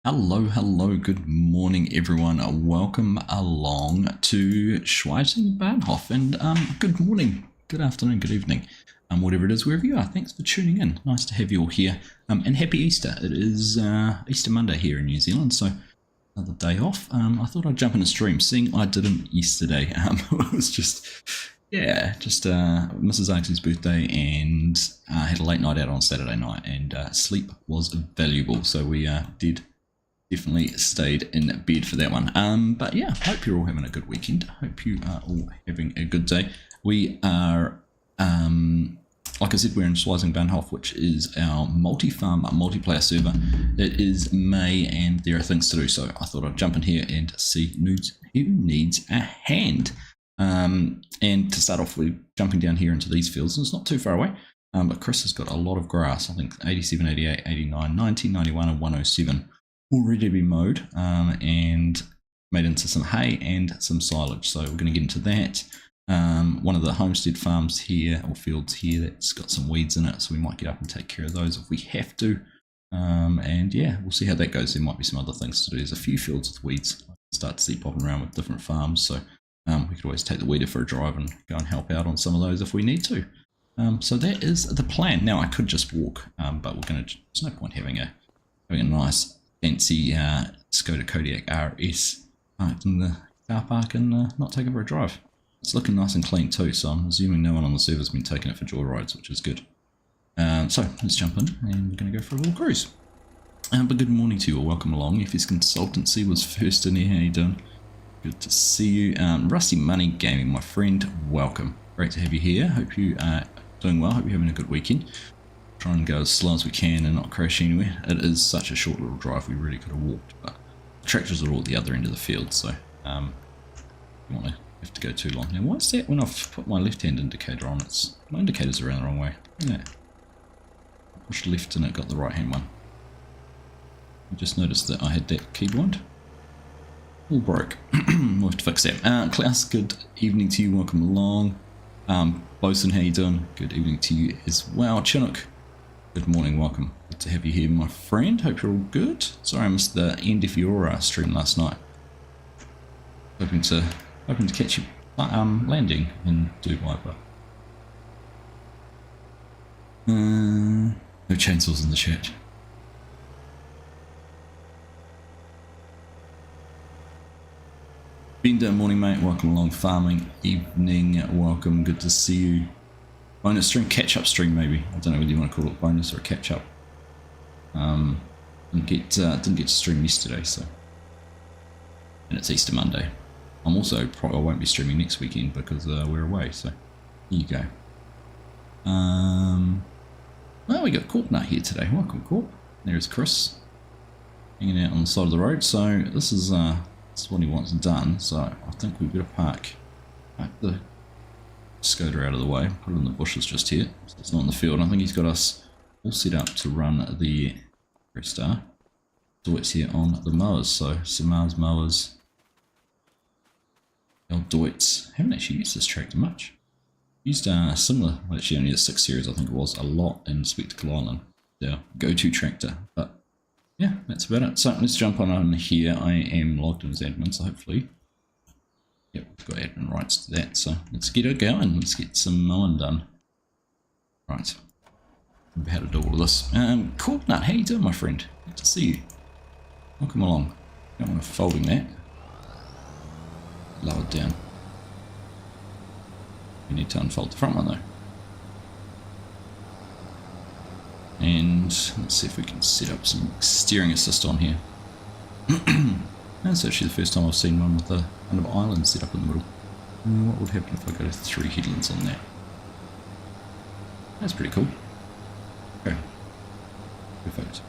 Hello, good morning everyone. Welcome along to Schwesing Bahnhof and good morning, good afternoon, good evening, whatever it is, wherever you are. Thanks for tuning in. Nice to have you all here and happy Easter. It is Easter Monday here in New Zealand, so another day off. I thought I'd jump in a stream, seeing I didn't yesterday. It was just Mrs. Artie's birthday and had a late night out on Saturday night, and sleep was valuable, so we definitely stayed in bed for that one. But yeah, hope you're all having a good weekend. Hope you are all having a good day. We are, like I said, we're in Schwesing Bahnhof, which is our multi-farm multiplayer server. It is May and there are things to do, so I thought I'd jump in here and see who needs a hand. And to start off, we're jumping down here into these fields, and it's not too far away. But Chris has got a lot of grass. I think 87, 88, 89, 90, 91 and 107 all ready to be mowed and made into some hay and some silage. So we're going to get into that. One of the homestead farms here, or fields here, that's got some weeds in it, so we might get up and take care of those if we have to. And yeah, we'll see how that goes. There might be some other things to do. There's a few fields with weeds. I can start to see popping around with different farms, so we could always take the weeder for a drive and go and help out on some of those if we need to. So that is the plan. Now I could just walk, but there's no point having a nice fancy Skoda Kodiaq RS parked in the car park and not taking for a drive. It's looking nice and clean too, so I'm assuming no one on the server's been taking it for joyrides, which is good. So let's jump in and we're going to go for a little cruise. But good morning to you all, welcome along. If his consultancy was first in here, how you doing? Good to see you. Rusty Money Gaming, my friend, welcome. Great to have you here. Hope you are doing well, hope you're having a good weekend. Try and go as slow as we can and not crash anywhere. It is such a short little drive, we really could have walked, but the tractors are all at the other end of the field, so you want to have to go too long. Now why is that when I've put my left hand indicator on, my indicator's around the wrong way? Yeah. I pushed left and it got the right hand one. I just noticed that I had that keybind all broke. We'll have to fix that. Klaus, good evening to you, welcome along. Bosun, how you doing? Good evening to you as well. Chinook, good morning, welcome. Good to have you here, my friend. Hope you're all good. Sorry I missed the end of your stream last night. Hoping to catch you landing in Dubai, but no chainsaws in the chat. Bender, morning mate, welcome along. Farming, evening, welcome, good to see you. Bonus stream, catch-up stream maybe. I don't know whether you want to call it bonus or catch-up. Didn't get to stream yesterday, so. And it's Easter Monday. I'm also probably, I won't be streaming next weekend because we're away, so here you go. Well, we got Corpnut here today. Welcome, Corp. There's Chris, hanging out on the side of the road. So this is what he wants done. So I think we've got to park the Skoda out of the way, put it in the bushes just here, so it's not in the field. I think he's got us all set up to run the Star Deutz here on the mowers. So Samar's mowers, El Deutz. Haven't actually used this tractor much. Used similar, actually only the 6 series I think it was, a lot in Spectacle Island. Their go-to tractor, but yeah, that's about it. So let's jump on here. I am logged in as admin, so hopefully, yep, we've got admin rights to that. So let's get it going. Let's get some mowing done. Right, remember how to do all of this. Corknut, how you doing, my friend? Good to see you. Welcome along. Don't want to folding that. Lower it down. We need to unfold the front one though. And let's see if we can set up some steering assist on here. That's actually the first time I've seen one with a kind of island set up in the middle. What would happen if I go to 3 headlands on that? That's pretty cool. Okay, perfect.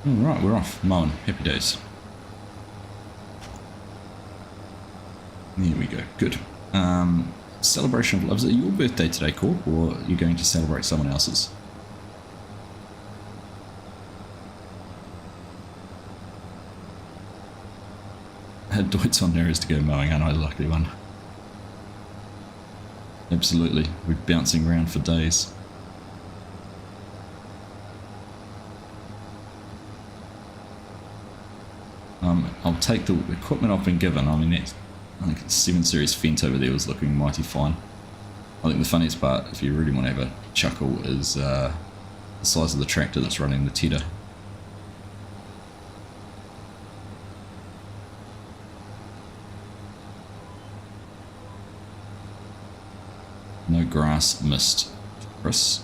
Alright, we're off. Mowing. Happy days. There we go. Good. Celebration of love. Is it your birthday today, Corp, or are you going to celebrate someone else's? Deutz on there is to go mowing, aren't I? Lucky one. Absolutely. We're bouncing around for days. I'll take the equipment I've been given. I mean, I think the 7 Series Fent over there was looking mighty fine. I think the funniest part, if you really want to have a chuckle, is the size of the tractor that's running the Tedder. No grass missed, Chris.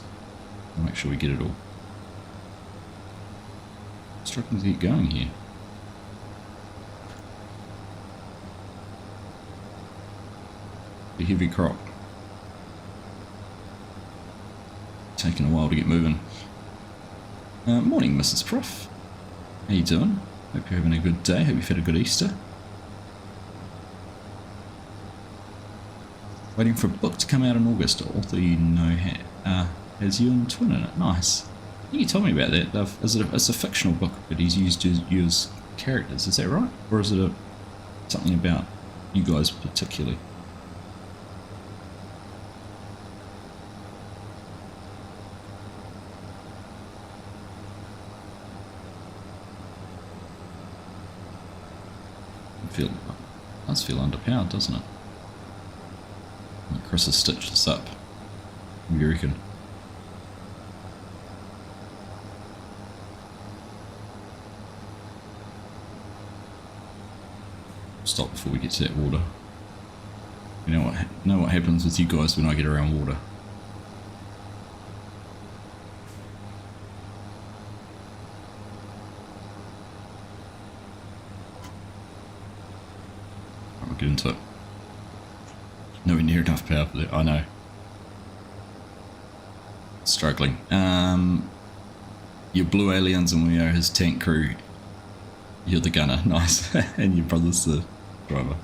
I'll make sure we get it all. Struggling to get going here. A heavy crop. Taking a while to get moving. Morning, Mrs. Prof. How you doing? Hope you're having a good day. Hope you've had a good Easter. Waiting for a book to come out in August. Author you know has you and Twin in it. Nice. I think you told me about that. It's a fictional book, but he's used you as characters. Is that right? Or is it something about you guys particularly? It does feel underpowered, doesn't it? Chris has stitched this up. What do you reckon? Stop before we get to that water. You know what happens with you guys when I get around water. I'll get into it. Nowhere near enough power for that. I know. Struggling. Your blue aliens and we are his tank crew. You're the gunner, nice. And your brother's the driver.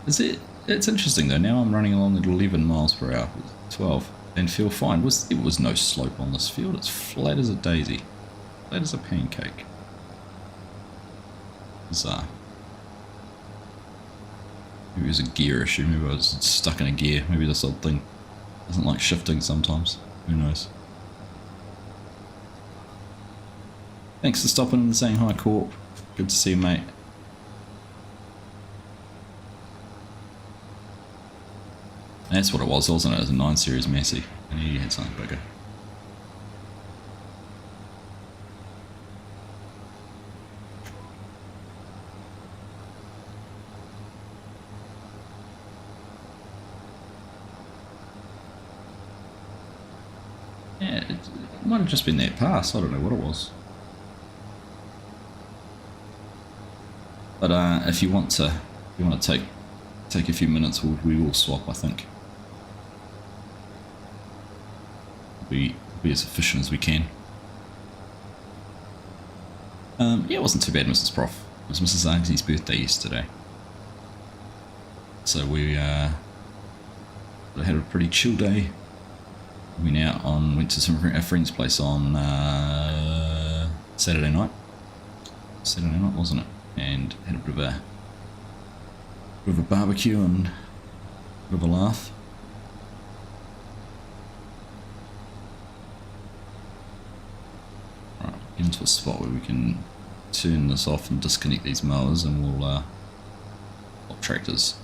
Is it? It's interesting though. Now I'm running along at 11 miles per hour, 12, and feel fine. There was no slope on this field. It's flat as a daisy, flat as a pancake. Bizarre. Maybe it was a gear issue. Maybe I was stuck in a gear. Maybe this old thing doesn't like shifting sometimes. Who knows? Thanks for stopping and saying hi, Corp. Good to see you, mate. And that's what it was, wasn't it? It was a 9 Series Massey. I knew you had something bigger. Yeah, it might have just been that pass. I don't know what it was. But if you want to take a few minutes, we will swap. I think be as efficient as we can. Yeah, it wasn't too bad, Mrs. Prof. It was Mrs. Argsy's birthday yesterday, so we had a pretty chill day. We went to a friend's place on Saturday night. Saturday night, wasn't it? And had a bit of a barbecue and a bit of a laugh. Right, get into a spot where we can turn this off and disconnect these mowers, and we'll swap tractors.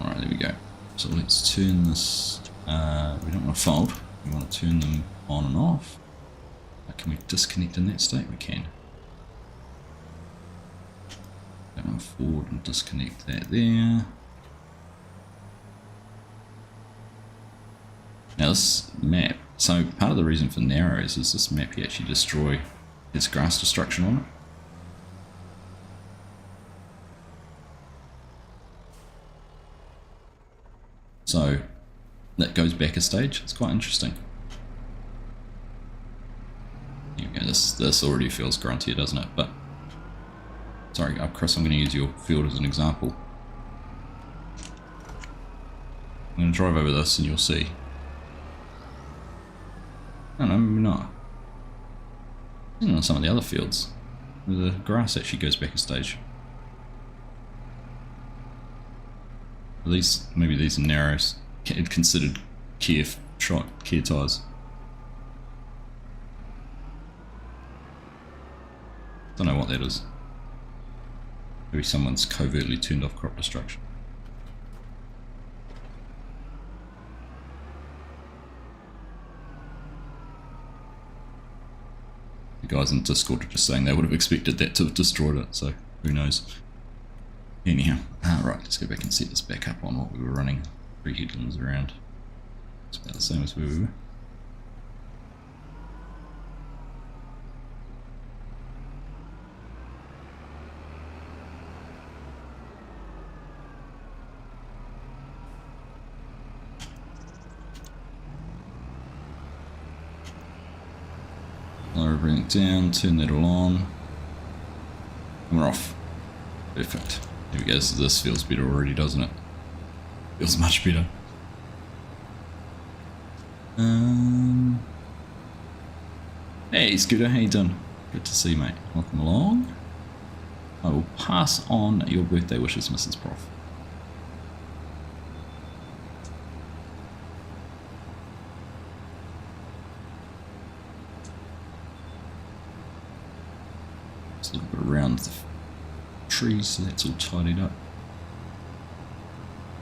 Alright, there we go. So let's turn this. We don't want to fold. We want to turn them on and off. Can we disconnect in that state? We can. Go forward and disconnect that there. Now this map, so part of the reason for narrows is this map you actually destroy, there's grass destruction on it. So that goes back a stage. It's quite interesting. Here we go. This already feels gruntier, doesn't it? But sorry, Chris, I'm going to use your field as an example. I'm going to drive over this and you'll see. No, maybe not. On some of the other fields, the grass actually goes back a stage. Maybe these are narrows, considered Kia tyres. Don't know what that is. Maybe someone's covertly turned off crop destruction. The guys in Discord are just saying they would have expected that to have destroyed it, so who knows. Anyhow, right, let's go back and set this back up on what we were running. 3 headlands around. It's about the same as where we were. Lower everything down, turn that all on, and we're off. Perfect. There we go, so this feels better already, doesn't it? Feels much better. Hey Scooter, how you doing? Good to see you, mate. Welcome along. I will pass on your birthday wishes, Mrs. Prof. Just a little bit around the trees, so that's all tidied up.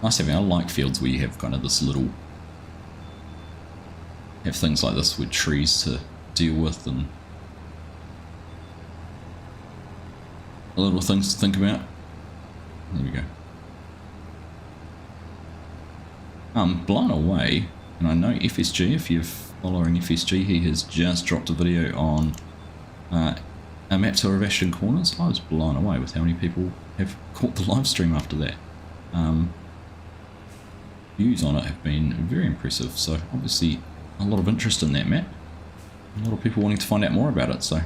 Nice having, I like fields where you have kind of this little, have things like this with trees to deal with and little things to think about. There we go. I'm blown away, and I know FSG, if you're following FSG, he has just dropped a video on a map tour of Ashton Corners. I was blown away with how many people have caught the live stream after that. Views on it have been very impressive, so obviously a lot of interest in that map. A lot of people wanting to find out more about it, so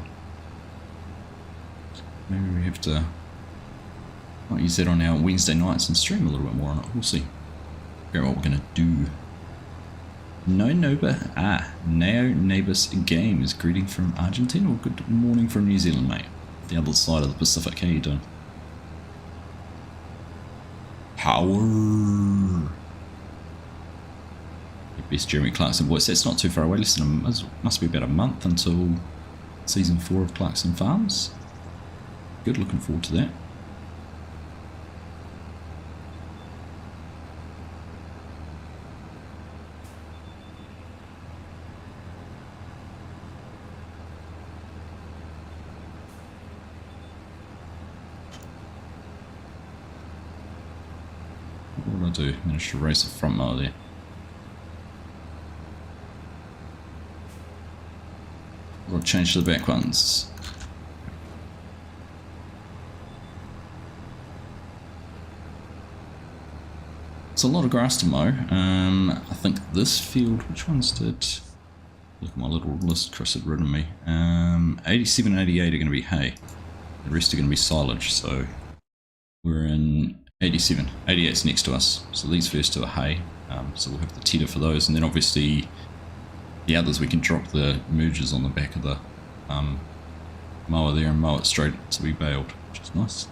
maybe we have to might use that on our Wednesday nights and stream a little bit more on it. We'll see. Figure out what we're gonna do. Neo Neighbors Games, greeting from Argentina, or good morning from New Zealand, mate. The other side of the Pacific, how you doing? Power! Best Jeremy Clarkson voice. That's not too far away. Listen, must be about a month until season 4 of Clarkson Farms. Good, looking forward to that. What did I do? Managed to race the front mower there. We'll change to the back ones. It's a lot of grass to mow. I think this field, which ones did? Look at my little list Chris had written me. 87 and 88 are going to be hay. The rest are going to be silage, so we're in 87. 88's next to us, so these first two are hay. So we'll have the tedder for those, and then obviously the others we can drop the mergers on the back of the mower there and mow it straight to be baled, which is nice.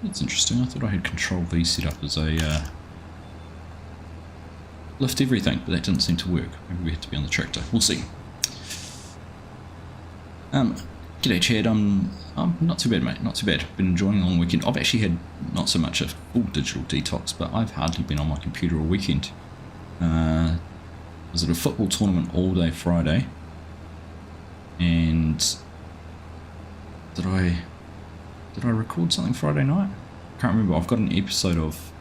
That's interesting. I thought I had Control V set up as a lift everything, but that didn't seem to work. Maybe we had to be on the tractor. We'll see. G'day Chad, I'm not too bad, mate, not too bad. Been enjoying a long weekend. I've actually had not so much a full digital detox, but I've hardly been on my computer all weekend. Was at a football tournament all day Friday, and did I record something Friday night? I can't remember. I've got an episode of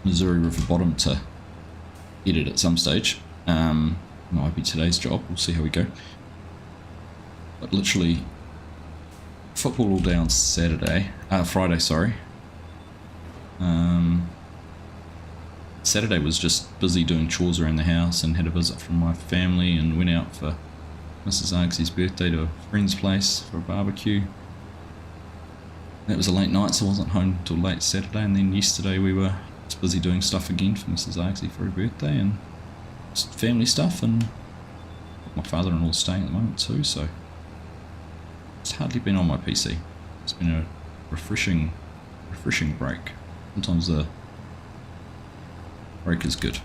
Missouri River Bottom to edit at some stage. Might be today's job, we'll see how we go. But literally, football all day on Friday, sorry. Saturday was just busy doing chores around the house and had a visit from my family and went out for Mrs. Argsy's birthday to a friend's place for a barbecue. That was a late night, so I wasn't home till late Saturday, and then yesterday we were just busy doing stuff again for Mrs. Argsy for her birthday and just family stuff, and my father-in-law's staying at the moment too, so it's hardly been on my PC. It's been a refreshing break. Sometimes the Break is good.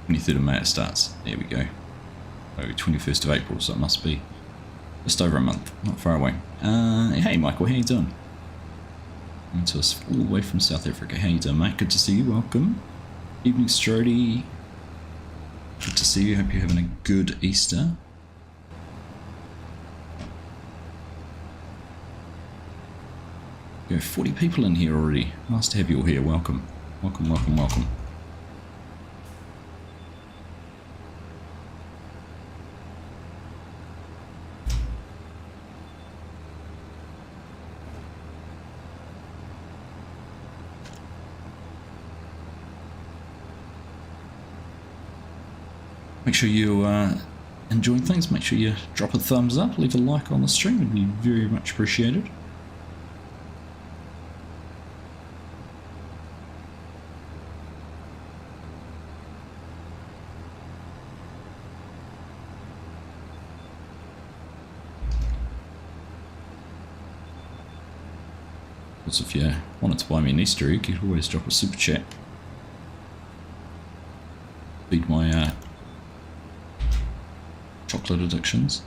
23rd of May it starts. There we go. Oh, 21st of April, so it must be just over a month. Not far away. Hey Michael, how you doing? Coming to us all the way from South Africa. How you doing, mate? Good to see you. Welcome. Evening, Strody. Good to see you. Hope you're having a good Easter. We have 40 people in here already. Nice to have you all here. Welcome. Welcome, welcome, welcome. Make sure you enjoying things. Make sure you drop a thumbs up, leave a like on the stream. It'd be very much appreciated. Because if you wanted to buy me an Easter egg, you could always drop a super chat. Feed my chocolate addictions.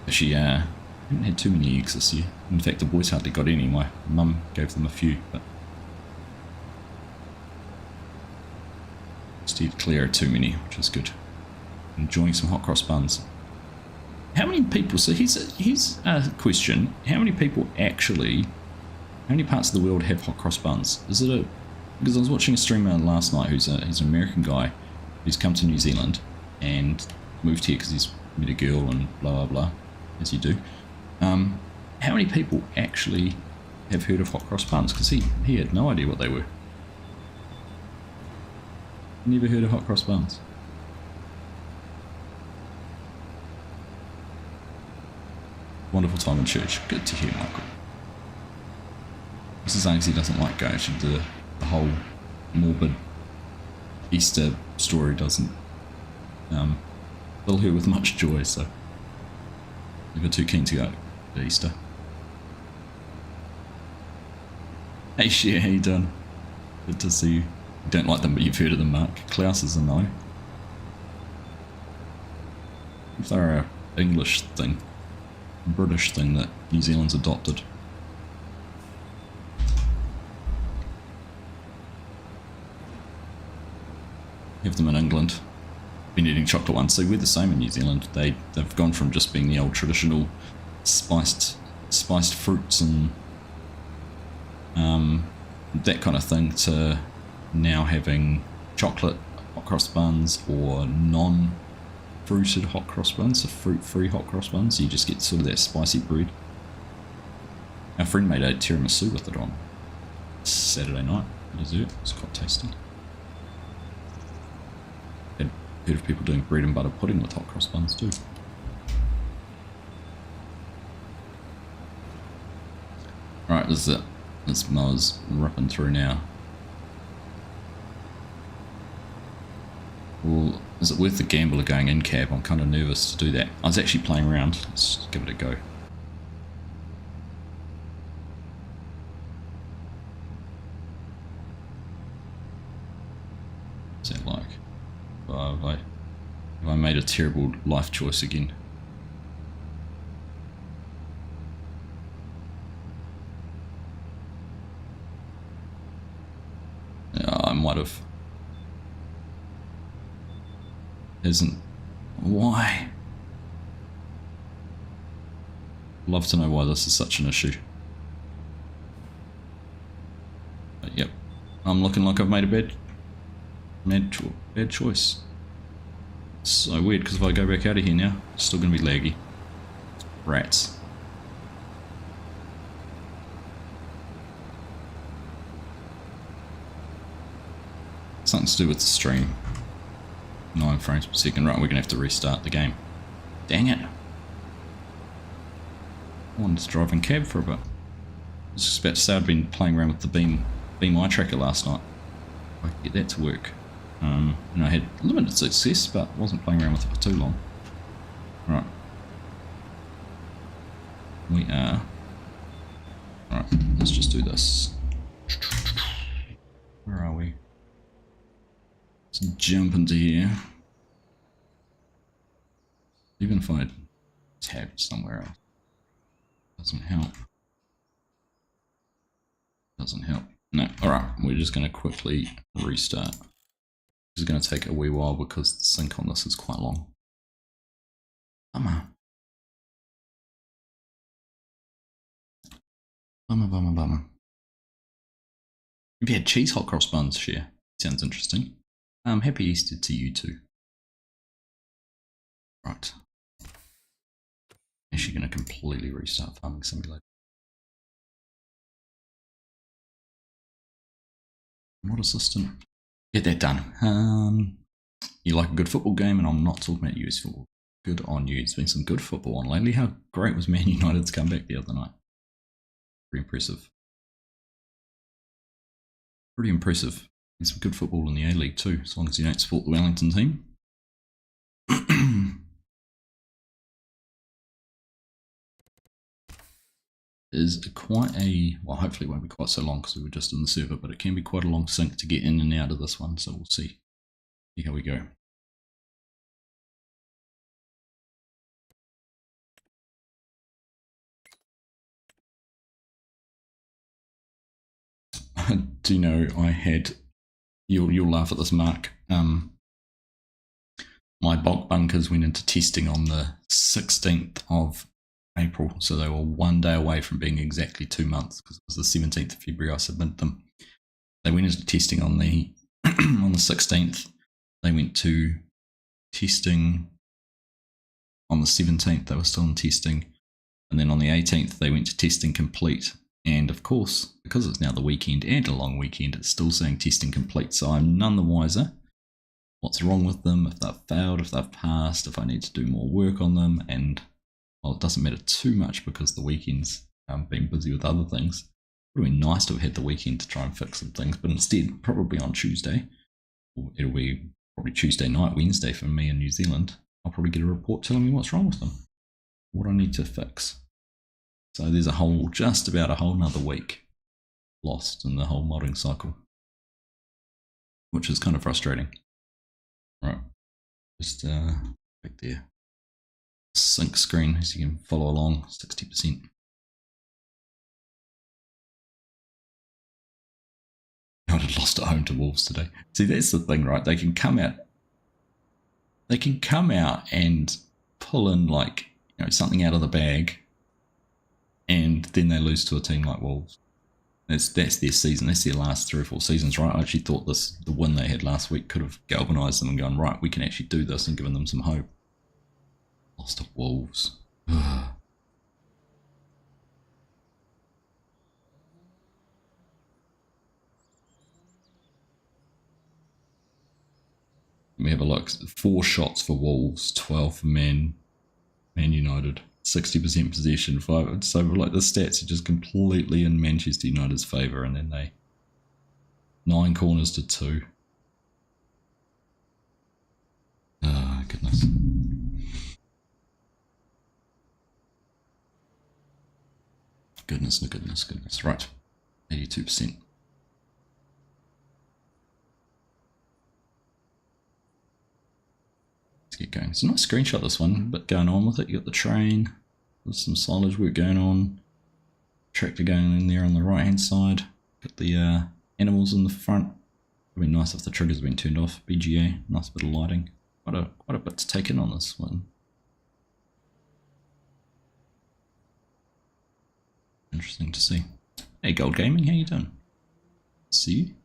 Actually, I haven't had too many eggs this year. In fact, the boys hardly got any. My mum gave them a few, but steered clear of too many, which is good. Enjoying some hot cross buns. How many people, so here's a question, how many people actually, how many parts of the world have hot cross buns? Is it a, because I was watching a streamer last night he's an American guy who's come to New Zealand and moved here because he's met a girl and blah blah blah, as you do. How many people actually have heard of hot cross buns? Because he had no idea what they were. Never heard of hot cross buns. Wonderful time in church. Good to hear, Michael. Mrs. Ainsley doesn't like going to the whole morbid Easter story doesn't fill her with much joy, so never too keen to go to Easter. Hey Cher, how you doing? Good to see you. You don't like them, but you've heard of them, Mark. Klaus is a no. If they're an English thing, a British thing that New Zealand's adopted. Have them in England. Been eating chocolate ones, so we're the same in New Zealand. They've gone from just being the old traditional spiced fruits and that kind of thing to now having chocolate hot cross buns or non-fruited hot cross buns, so fruit-free hot cross buns. So you just get sort of that spicy bread. Our friend made a tiramisu with it on Saturday night for dessert. It's quite tasty. I've heard of people doing bread and butter pudding with hot cross buns too. Alright, this is it. This mower's ripping through now. Well, is it worth the gamble of going in cab? I'm kind of nervous to do that. I was actually playing around. Let's give it a go. What's that like? Have I made a terrible life choice again? Yeah, I might have. Isn't. Why? Love to know why this is such an issue. But yep, I'm looking like I've made a bad choice. It's so weird because if I go back out of here now, it's still going to be laggy. Rats. Something to do with the stream. 9 frames per second. Right, we're going to have to restart the game. Dang it. I wanted to drive in cab for a bit. I was just about to say I'd been playing around with the Beam eye tracker last night. I could get that to work. And I had limited success, but wasn't playing around with it for too long. Right. We are. Alright, let's just do this. Where are we? Let's jump into here. Even if I tab somewhere else. Doesn't help. Doesn't help. No, alright, we're just going to quickly restart. This is going to take a wee while because the sync on this is quite long. Bummer. Bummer. If you had cheese hot cross buns, share. Sounds interesting. Happy Easter to you too. Right. Actually going to completely restart Farming Simulator. Mod assistant. Get that done. You like a good football game, and I'm not talking about US football. Good on you. It's been some good football on lately. How great was Man United's comeback the other night? Pretty impressive. Pretty impressive. There's some good football in the A-League too, as long as you don't support the Wellington team. Is quite a, well, hopefully it won't be quite so long because we were just in the server, but it can be quite a long sync to get in and out of this one, so we'll see how we go. Do you know I had, you'll laugh at this, Mark, my bulk bunkers went into testing on the 16th of April, so they were 1 day away from being exactly 2 months because it was the 17th of February I submitted them. They went into testing on the on the 16th. They went to testing on the 17th. They were still in testing, and then on the 18th they went to testing complete. And of course, because it's now the weekend and a long weekend, it's still saying testing complete. So I'm none the wiser what's wrong with them, if they've failed, if they've passed, if I need to do more work on them. And well, it doesn't matter too much because the weekend's been busy with other things. It would have been nice to have had the weekend to try and fix some things, but instead, probably on Tuesday, it'll be probably Tuesday night, Wednesday for me in New Zealand, I'll probably get a report telling me what's wrong with them, what I need to fix. So there's just about a whole nother week lost in the whole modding cycle, which is kind of frustrating. Right, just back there. Sync screen, as you can follow along, 60%. I would have lost at home to Wolves today. See, that's the thing, right? They can come out and pull in like, something out of the bag, and then they lose to a team like Wolves. That's their season. That's their last 3 or 4 seasons, right? I actually thought the win they had last week could have galvanised them and gone, right, we can actually do this, and given them some hope. Lost to Wolves. Let me have a look. 4 shots for Wolves, 12 for Man United. 60% possession, 5. So like the stats are just completely in Manchester United's favour, and then they 9 corners to 2. Oh goodness. Goodness. Right. 82%. Let's get going. It's a nice screenshot, this one, but going on with it. You got the train. There's some silage work going on. Tractor going in there on the right hand side. Got the animals in the front. It would be nice if the triggers had been turned off. BGA, nice bit of lighting. Quite a bit to take in on this one. Interesting to see. Hey Gold Gaming, how you doing? See you.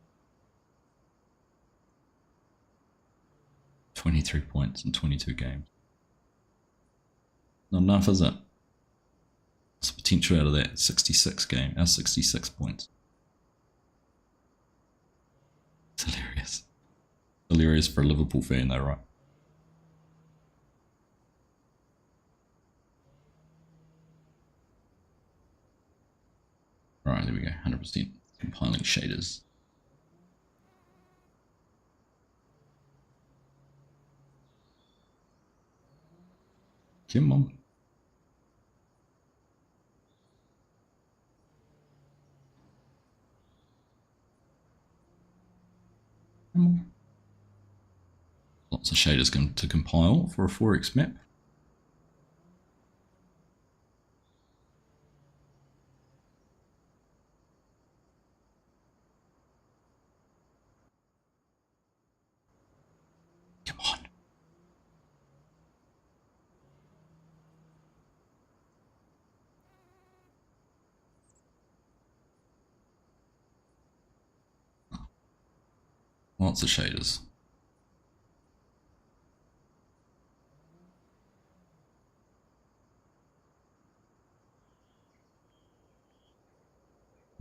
23 points in 22 games. Not enough, is it? What's the potential out of that? 66 points. It's hilarious. Hilarious for a Liverpool fan though, right? Right, there we go, 100%. Compiling shaders. Come on. Lots of shaders to compile for a 4x map. Come on. Lots of shaders.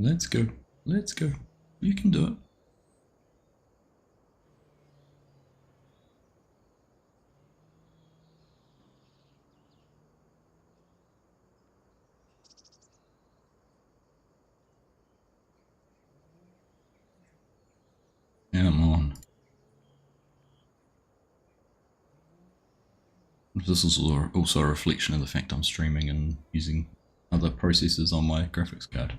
Let's go. Let's go. You can do it. Come on. This is also a reflection of the fact I'm streaming and using other processors on my graphics card.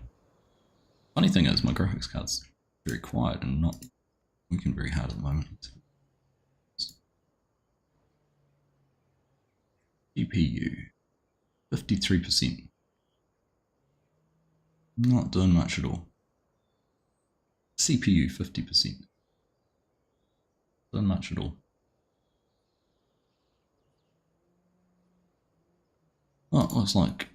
Funny thing is, my graphics card's very quiet and not working very hard at the moment. GPU, 53%. Not doing much at all. CPU, 50%. Doing much at all. Oh, it looks like...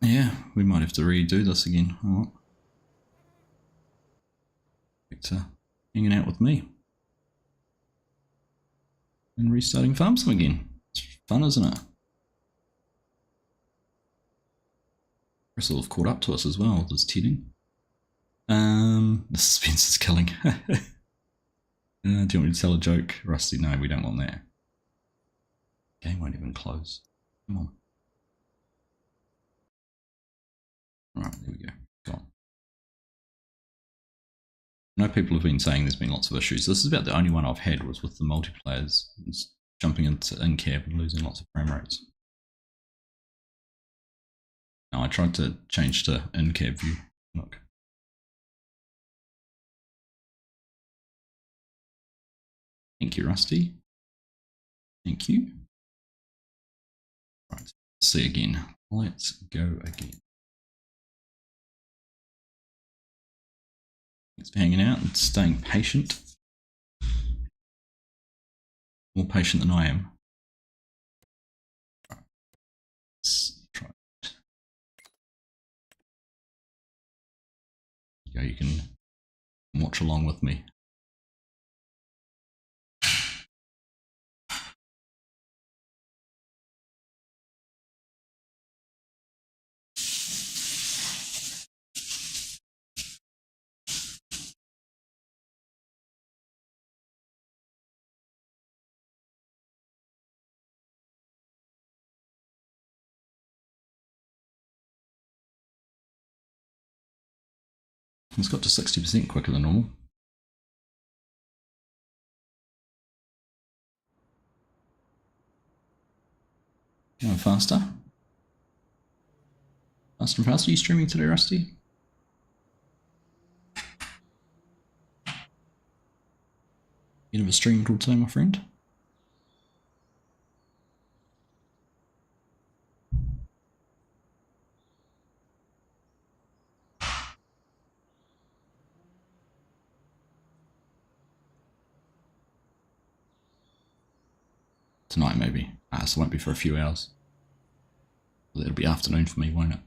Yeah, we might have to redo this again. Oh. Back to hanging out with me. And restarting FarmSim again. It's fun, isn't it? Crystal have caught up to us as well with his teething. The suspense is killing. Do you want me to tell a joke? Rusty, no, we don't want that. Game won't even close. Come on. Alright, there we go. Gone. I know people have been saying there's been lots of issues. This is about the only one I've had was with the multiplayers. It's jumping into in-cab and losing lots of frame rates. Now I tried to change to in-cab view. Look. Thank you, Rusty. Thank you. Right, let's see again. Let's go again. Thanks for hanging out and staying patient. More patient than I am. Right. Let's try it. Yeah, you can watch along with me. It's got to 60% quicker than normal. Going faster. Faster and faster. Are you streaming today, Rusty? You never streamed all today, my friend? Tonight, maybe. So it won't be for a few hours. It'll be afternoon for me, won't it?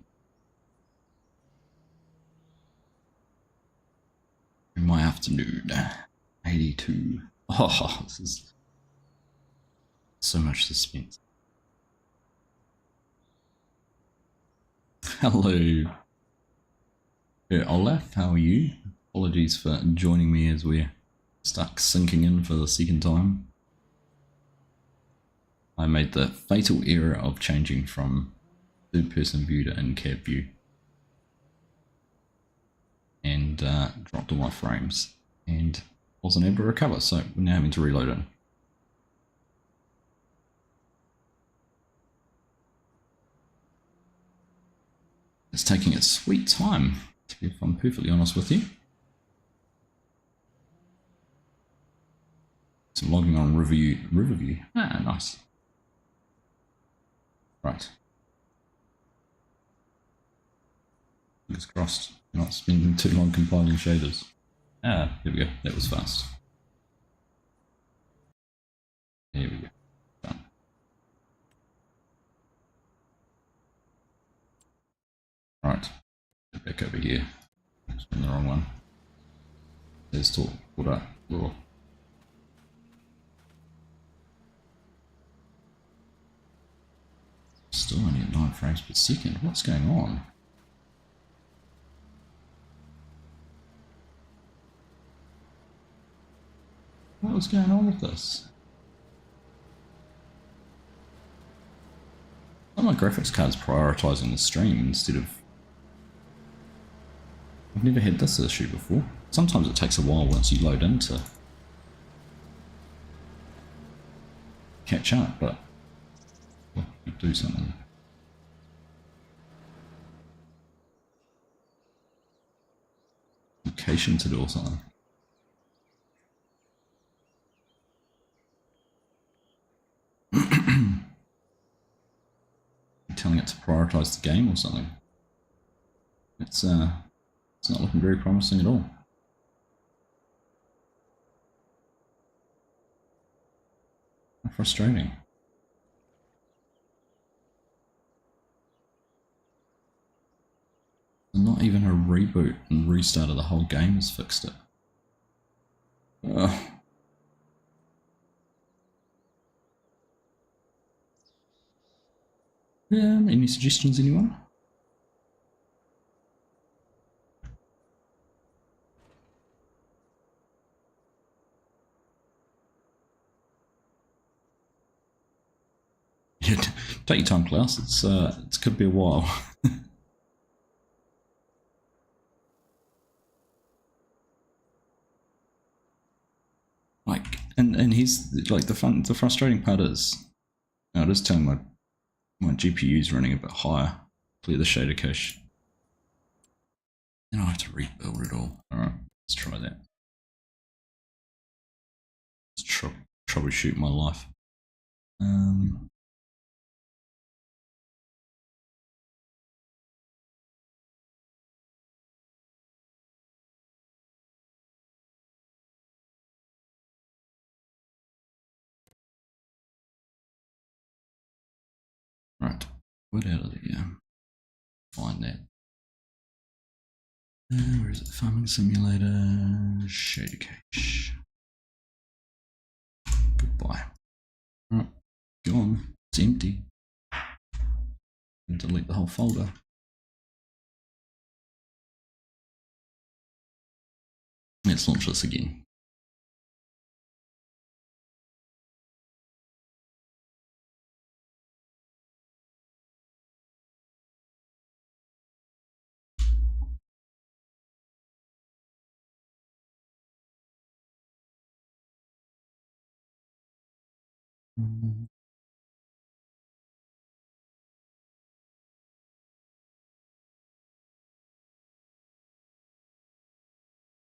In my afternoon. 82. Oh, this is so much suspense. Hello. Hey, Olaf, how are you? Apologies for joining me as we're stuck sinking in for the second time. I made the fatal error of changing from third-person view to in-cab view and dropped all my frames and wasn't able to recover, so we're now having to reload it. It's taking its sweet time, if I'm perfectly honest with you. Some logging on Riverview. Ah, nice. Right. Fingers crossed. Not spending too long compiling shaders. Ah, there we go. That was fast. There we go. Done. Right. Get back over here. It's been the wrong one. There's still what up. Whoa. Still only at 9 frames per second. What's going on? What was going on with this? My graphics card's prioritizing the stream instead of... I've never had this issue before. Sometimes it takes a while once you load in to catch up, but well, you do something. Location to do or something. Telling it to prioritize the game or something. It's not looking very promising at all. How frustrating. Not even a reboot and restart of the whole game has fixed it. Ugh. Any suggestions, anyone? Yeah, take your time, Klaus. It could be a while. Like, and here's like the frustrating part is, I just telling my GPU's running a bit higher. Clear the shader cache. Then I have to rebuild it all. All right, let's try that. Let's troubleshoot my life. Right, what out of the find that. Where is it? Farming simulator, shader cache. Goodbye. Right, gone. It's empty. And delete the whole folder. Let's launch this again.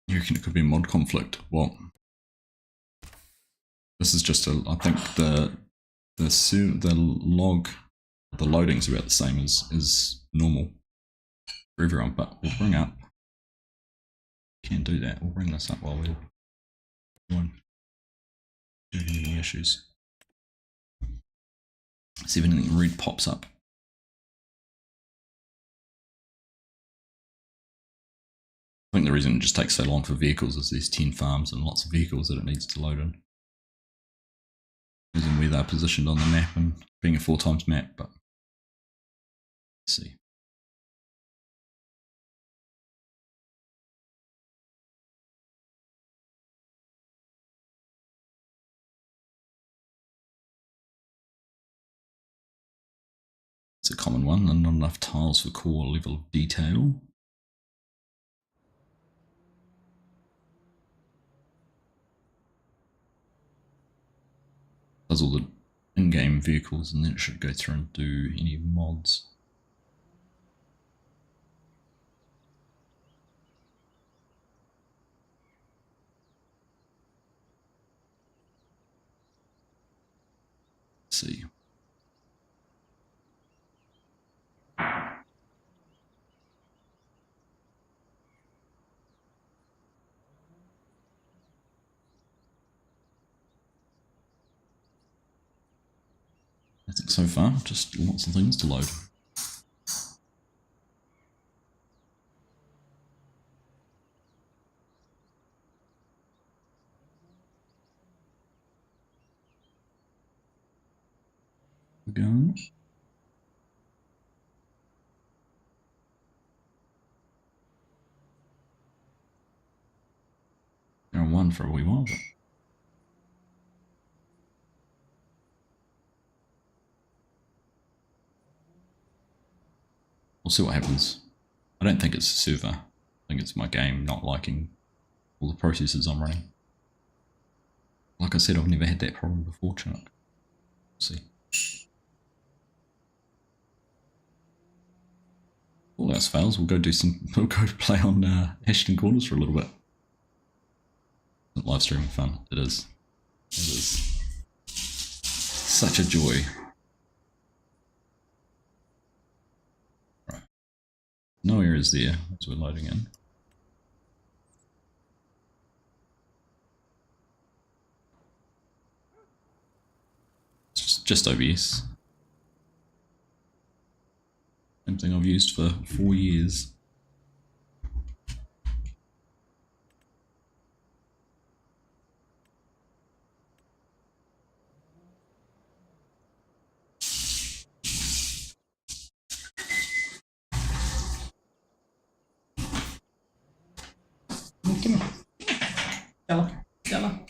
You reckon it could be a mod conflict? Well, this is just I think the log, the loading's about the same as normal for everyone, but we'll bring up. Can't do that. We'll bring this up while we're doing any issues. See if anything red pops up. I think the reason it just takes so long for vehicles is there's 10 farms and lots of vehicles that it needs to load in. Using where they're positioned on the map and being a 4x map, but let's see. It's a common one, and not enough tiles for core level of detail. Does all the in-game vehicles, and then it should go through and do any mods. Let's see. That's it so far, just lots of things to load. We're going. They're on one for a wee while, but we'll see what happens. I don't think it's the server. I think it's my game not liking all the processes I'm running. Like I said, I've never had that problem before, Chinook. We'll see. All else fails, we'll go play on Ashton Corners for a little bit. Live streaming fun. It is. It is. Such a joy. Right. No errors there as we're loading in. It's just OBS. Same thing I've used for 4 years. Come here. Stella. Stella.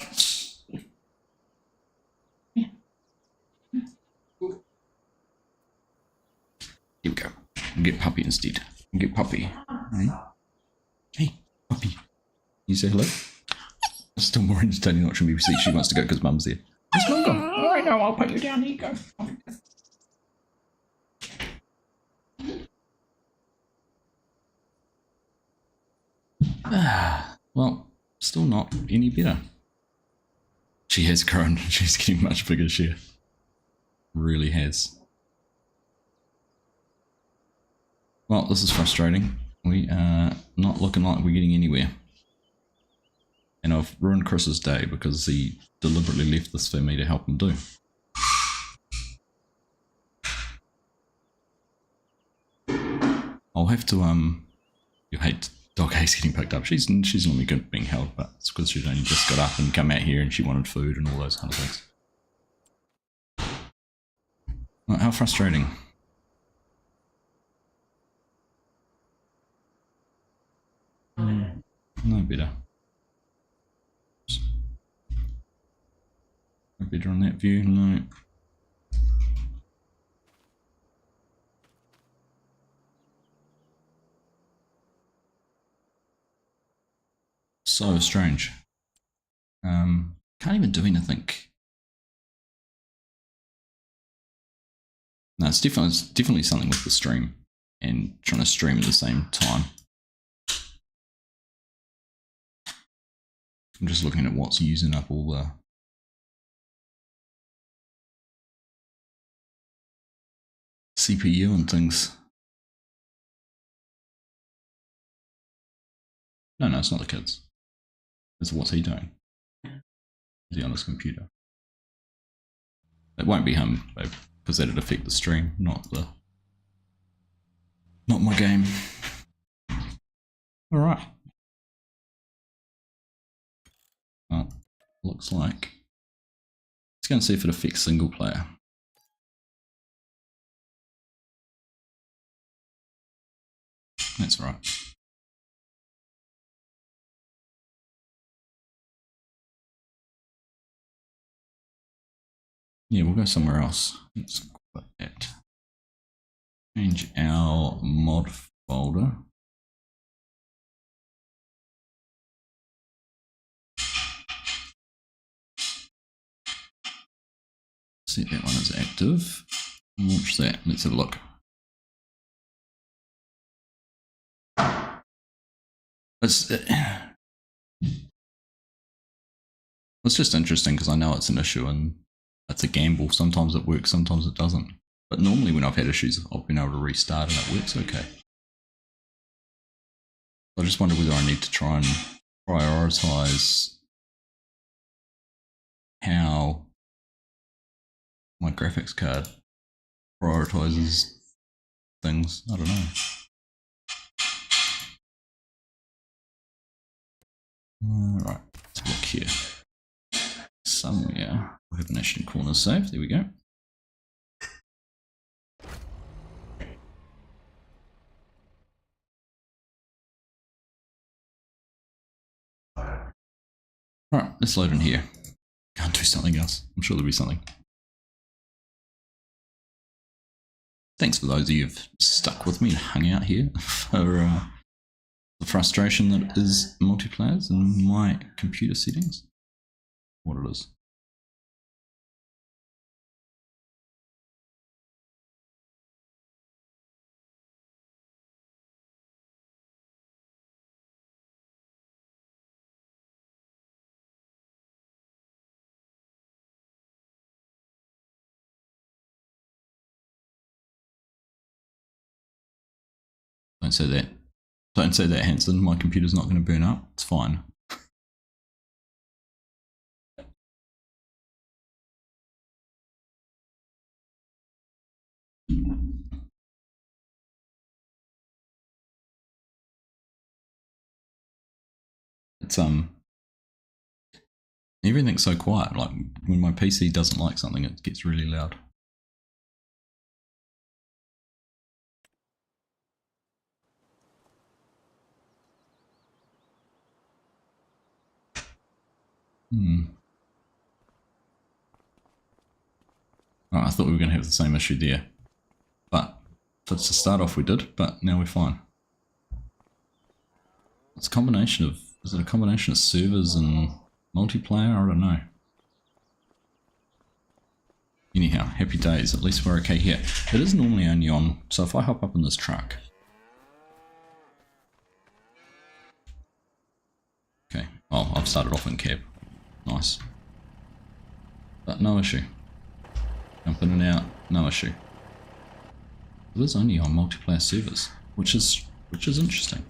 Yeah. Here we go. Get Puppy instead. Get Puppy. Hey. Hey, Puppy. You say hello? It's still more entertaining watching me see she wants to go because Mum's there. Let's go. Alright, now I'll put you down. Here you go. Well, still not any better. She has grown. She's getting much bigger, she really has. Well, this is frustrating. We are not looking like we're getting anywhere. And I've ruined Chris's day because he deliberately left this for me to help him do. I'll have to, you hate Dog Haze getting picked up. She's normally good at being held, but it's because she's only just got up and come out here and she wanted food and all those kind of things. Well, how frustrating. No better. No better on that view, no. So strange. Can't even do anything. No, it's definitely something with the stream and trying to stream at the same time. I'm just looking at what's using up all the CPU and things. No, it's not the kids. It's what's he doing? Is he on his computer? It won't be him, babe, because that'd affect the stream, not my game. Alright. Well, looks like. Let's go and see if it affects single player. That's right. Yeah, we'll go somewhere else. Let's put that. Change our mod folder. Set that one as active. Launch that. Let's have a look. It's just interesting because I know it's an issue in It's a gamble. Sometimes it works, sometimes it doesn't. But normally when I've had issues, I've been able to restart and it works okay. I just wonder whether I need to try and prioritize how my graphics card prioritizes things. I don't know. Alright, let's look here. Somewhere we have an action corner saved. There we go. Alright, let's load in here. Can't do something else. I'm sure there'll be something. Thanks for those of you who've stuck with me and hung out here for the frustration that is multiplayers and my computer settings. What it is. Don't say that. Don't say that, Hanson. My computer's not going to burn up. It's fine. It's everything's so quiet. Like when my PC doesn't like something, it gets really loud. Oh, I thought we were going to have the same issue there. But to start off we did, but now we're fine. It's a combination of, is it a combination of servers and multiplayer? I don't know. Anyhow, happy days, at least we're okay here. It is normally only on, so if I hop up in this truck. Okay, oh, I've started off in cab. Nice. But no issue. Jump in and out, no issue. It is only on multiplayer servers, which is interesting.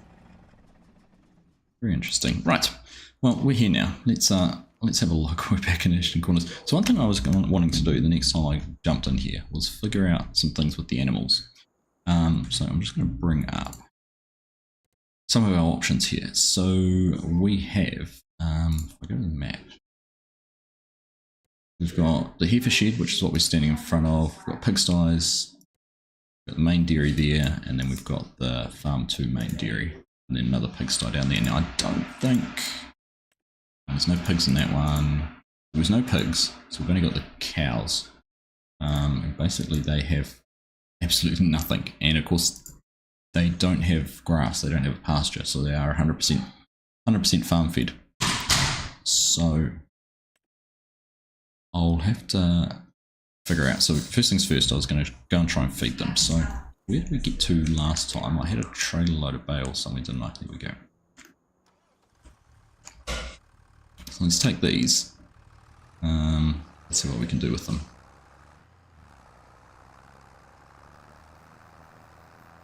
Very interesting. Right. Well, we're here now. Let's have a look. We're back in Ashton Corners. So one thing I was wanting to do the next time I jumped in here was figure out some things with the animals. So I'm just going to bring up some of our options here. So we have, if I go to the map, we've got the heifer shed, which is what we're standing in front of. We've got pigsties, got the main dairy there, and then we've got the farm 2 main dairy, and then another pigsty down there. Now I don't think there's no pigs in that one. There was no pigs, so we've only got the cows. And basically they have absolutely nothing, and of course they don't have grass, they don't have a pasture, so they are 100% farm fed. So I'll have to figure out. So first things first, I was going to go and try and feed them. So where did we get to last time? I had a trailer load of bales somewhere, didn't I? There we go. So let's take these. Let's see what we can do with them.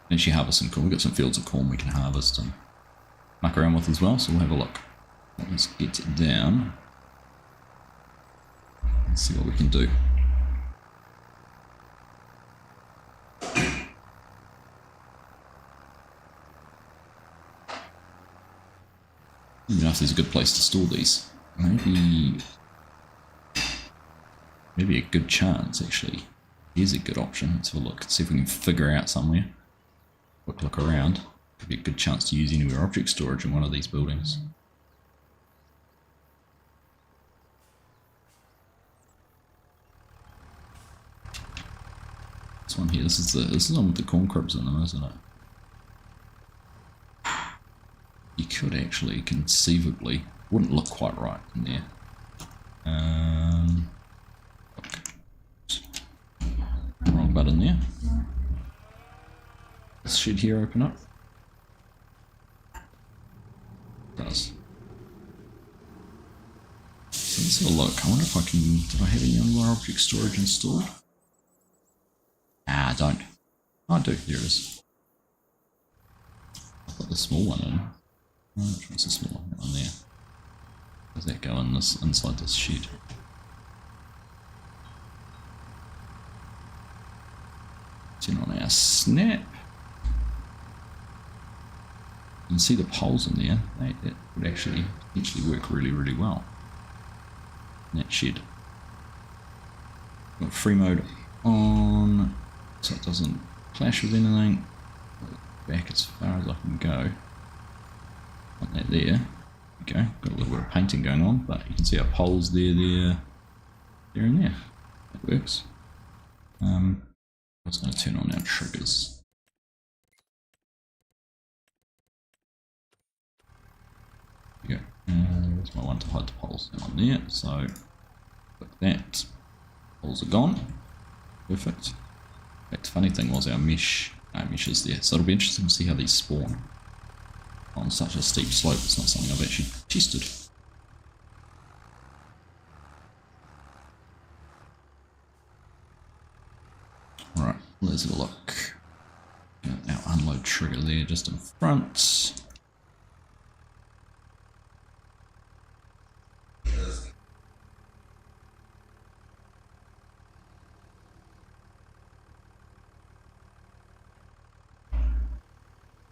Actually harvest some corn. We've got some fields of corn we can harvest and muck around with as well, so we'll have a look. Let's get it down. Let's see what we can do. I don't know if there's a good place to store these. Maybe a good chance, actually. Here's a good option. Let's have a look. See if we can figure out somewhere. Quick look around. Could be a good chance to use anywhere object storage in one of these buildings. This one here. This is one with the corn cribs in them, isn't it? You could actually conceivably, wouldn't look quite right in there. Wrong button there. This shed here open up? It does. So let's have a look. I wonder if I can, did I have any onwire object storage installed? Ah, I don't. Oh, I do, here it is. I've got the small one in. Oh, which one's the small one? That one there. Does that go in this, inside this shed? Turn on our snap. You can see the poles in there. That would actually work really, really well in that shed. Got free mode on, so it doesn't clash with anything. Back as far as I can go. Got that there. Go. Got a little bit of painting going on, but you can see our poles there, and there. That works. I'm just going to turn on our triggers. There we go. There's my one to hide the poles on there. So, like that. Poles are gone. Perfect. In fact, the funny thing was our mesh is there. So it'll be interesting to see how these spawn on such a steep slope. It's not something I've actually tested. Alright, let's have a look. Got our unload trigger there just in front.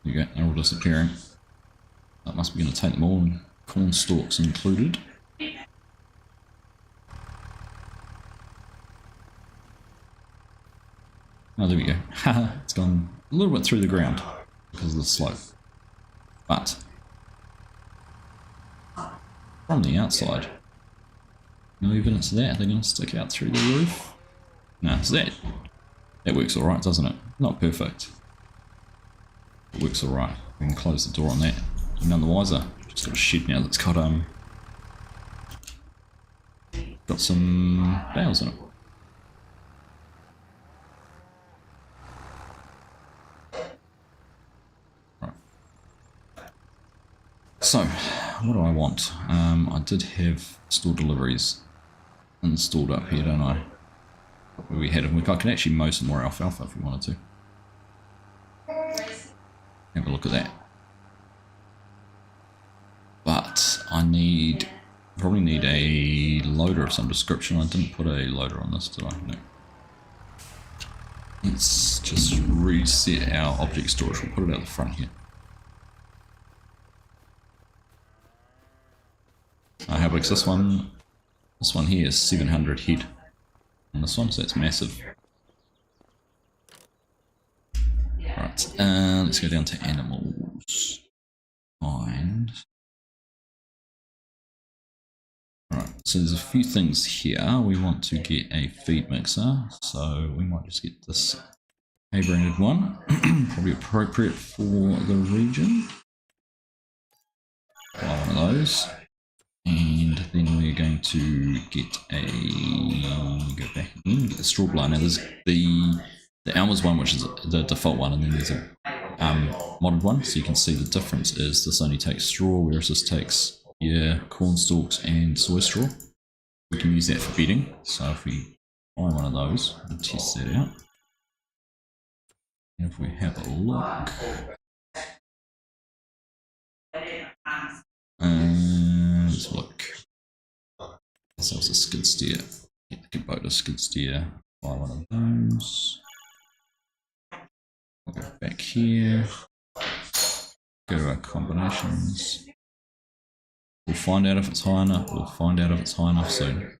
There you go, they're all disappearing. That must be going to take them all, and corn stalks included. Oh, there we go. It's gone a little bit through the ground because of the slope. But from the outside, no evidence of that. They're going to stick out through the roof. No, so that works alright, doesn't it? Not perfect. It works alright. We can close the door on that. None the wiser. Just got a shed now that's got some bales in it. Right. So, what do I want? I did have store deliveries installed up here, don't I? Where we had them. I can actually mow some more alfalfa if we wanted to. Have a look at that. But I probably need a loader of some description. I didn't put a loader on this, did I? No. Let's just reset our object storage. We'll put it out the front here. How big's this one? This one here is 700 head. And this one, so that's massive. Right, let's go down to animals. Find. Right, so there's a few things here. We want to get a feed mixer, so we might just get this A-branded one. Probably appropriate for the region. Buy one of those. And then we're going to get go back again, get the straw blower. Now there's the Alma's one, which is the default one, and then there's a modded one. So you can see the difference is this only takes straw, whereas this takes corn stalks and soy straw. We can use that for bedding. So if we buy one of those and test that out, and if we have a look, let's look. Ourselves a skid steer. Get the Kubota skid steer. Buy one of those. We'll go back here. Go to our combinations. We'll find out if it's high enough. We'll find out if it's high enough soon.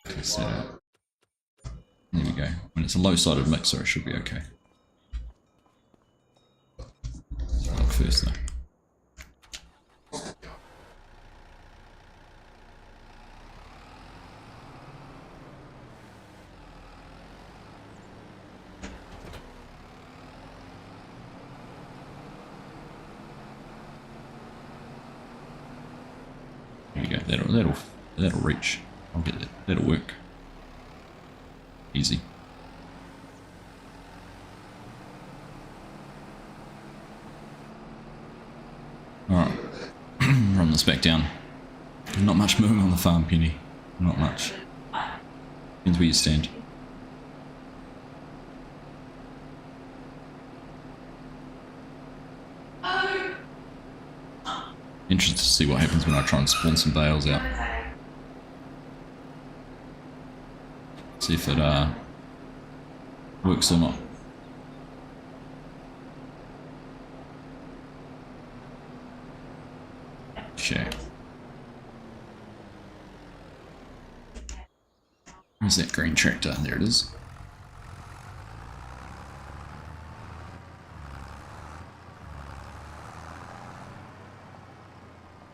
Test that out. There we go. When it's a low-sided mixer, it should be okay. Let's look first though. There we go. That'll reach. I'll get that. That'll work. Easy. Alright. Run this back down. Not much moving on the farm, Penny. Not much. Depends where you stand. Interested to see what happens when I try and spawn some bales out. See if it works or not. Okay. Where's that green tractor? There it is.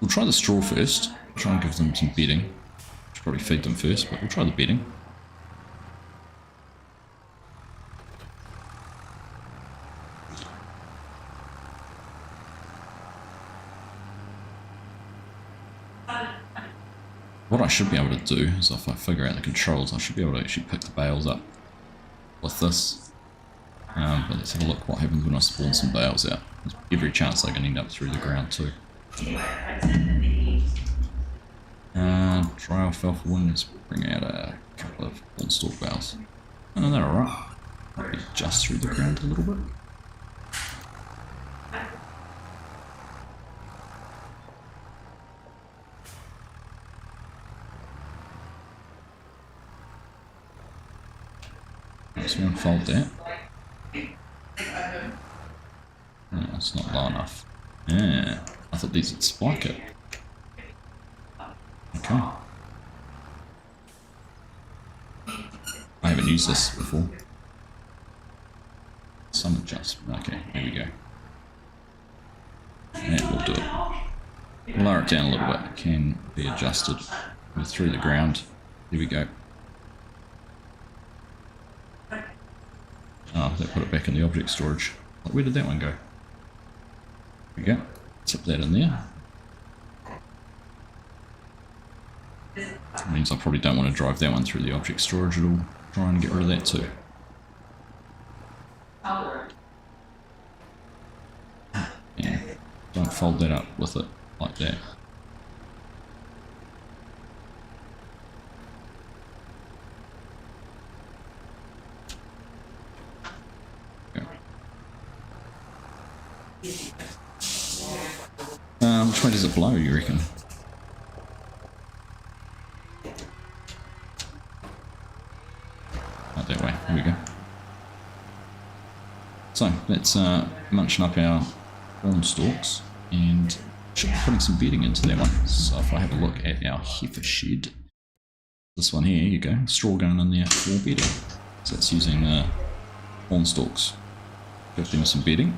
We'll try the straw first. Try and give them some bedding. Should probably feed them first, but we'll try the bedding. What I should be able to do is, if I figure out the controls, I should be able to actually pick the bales up with this. But let's have a look what happens when I spawn some bales out. There's every chance I can end up through the ground too. Dry alfalfa one, let's bring out a couple of corn stalk bales. Oh, they're alright. Maybe just through the ground a little bit. Let's unfold that. No, it's not low enough. Yeah, I thought these would spike it. Okay. I haven't used this before. Some adjustment. Okay, here we go. That will do it. We'll lower it down a little bit. It can be adjusted. We're through the ground. Here we go. Oh, they put it back in the object storage. Where did that one go? Here we go. Tip that in there. That means I probably don't want to drive that one through the object storage. It'll try and get rid of that too. Yeah, don't fold that up with it like that. Which way does it blow, you reckon? Out that way, here we go. So, let's munching up our corn stalks and should be putting some bedding into that one. So if I have a look at our heifer shed, this one here, you go, straw going in there for bedding. So that's using corn stalks. Give them some bedding.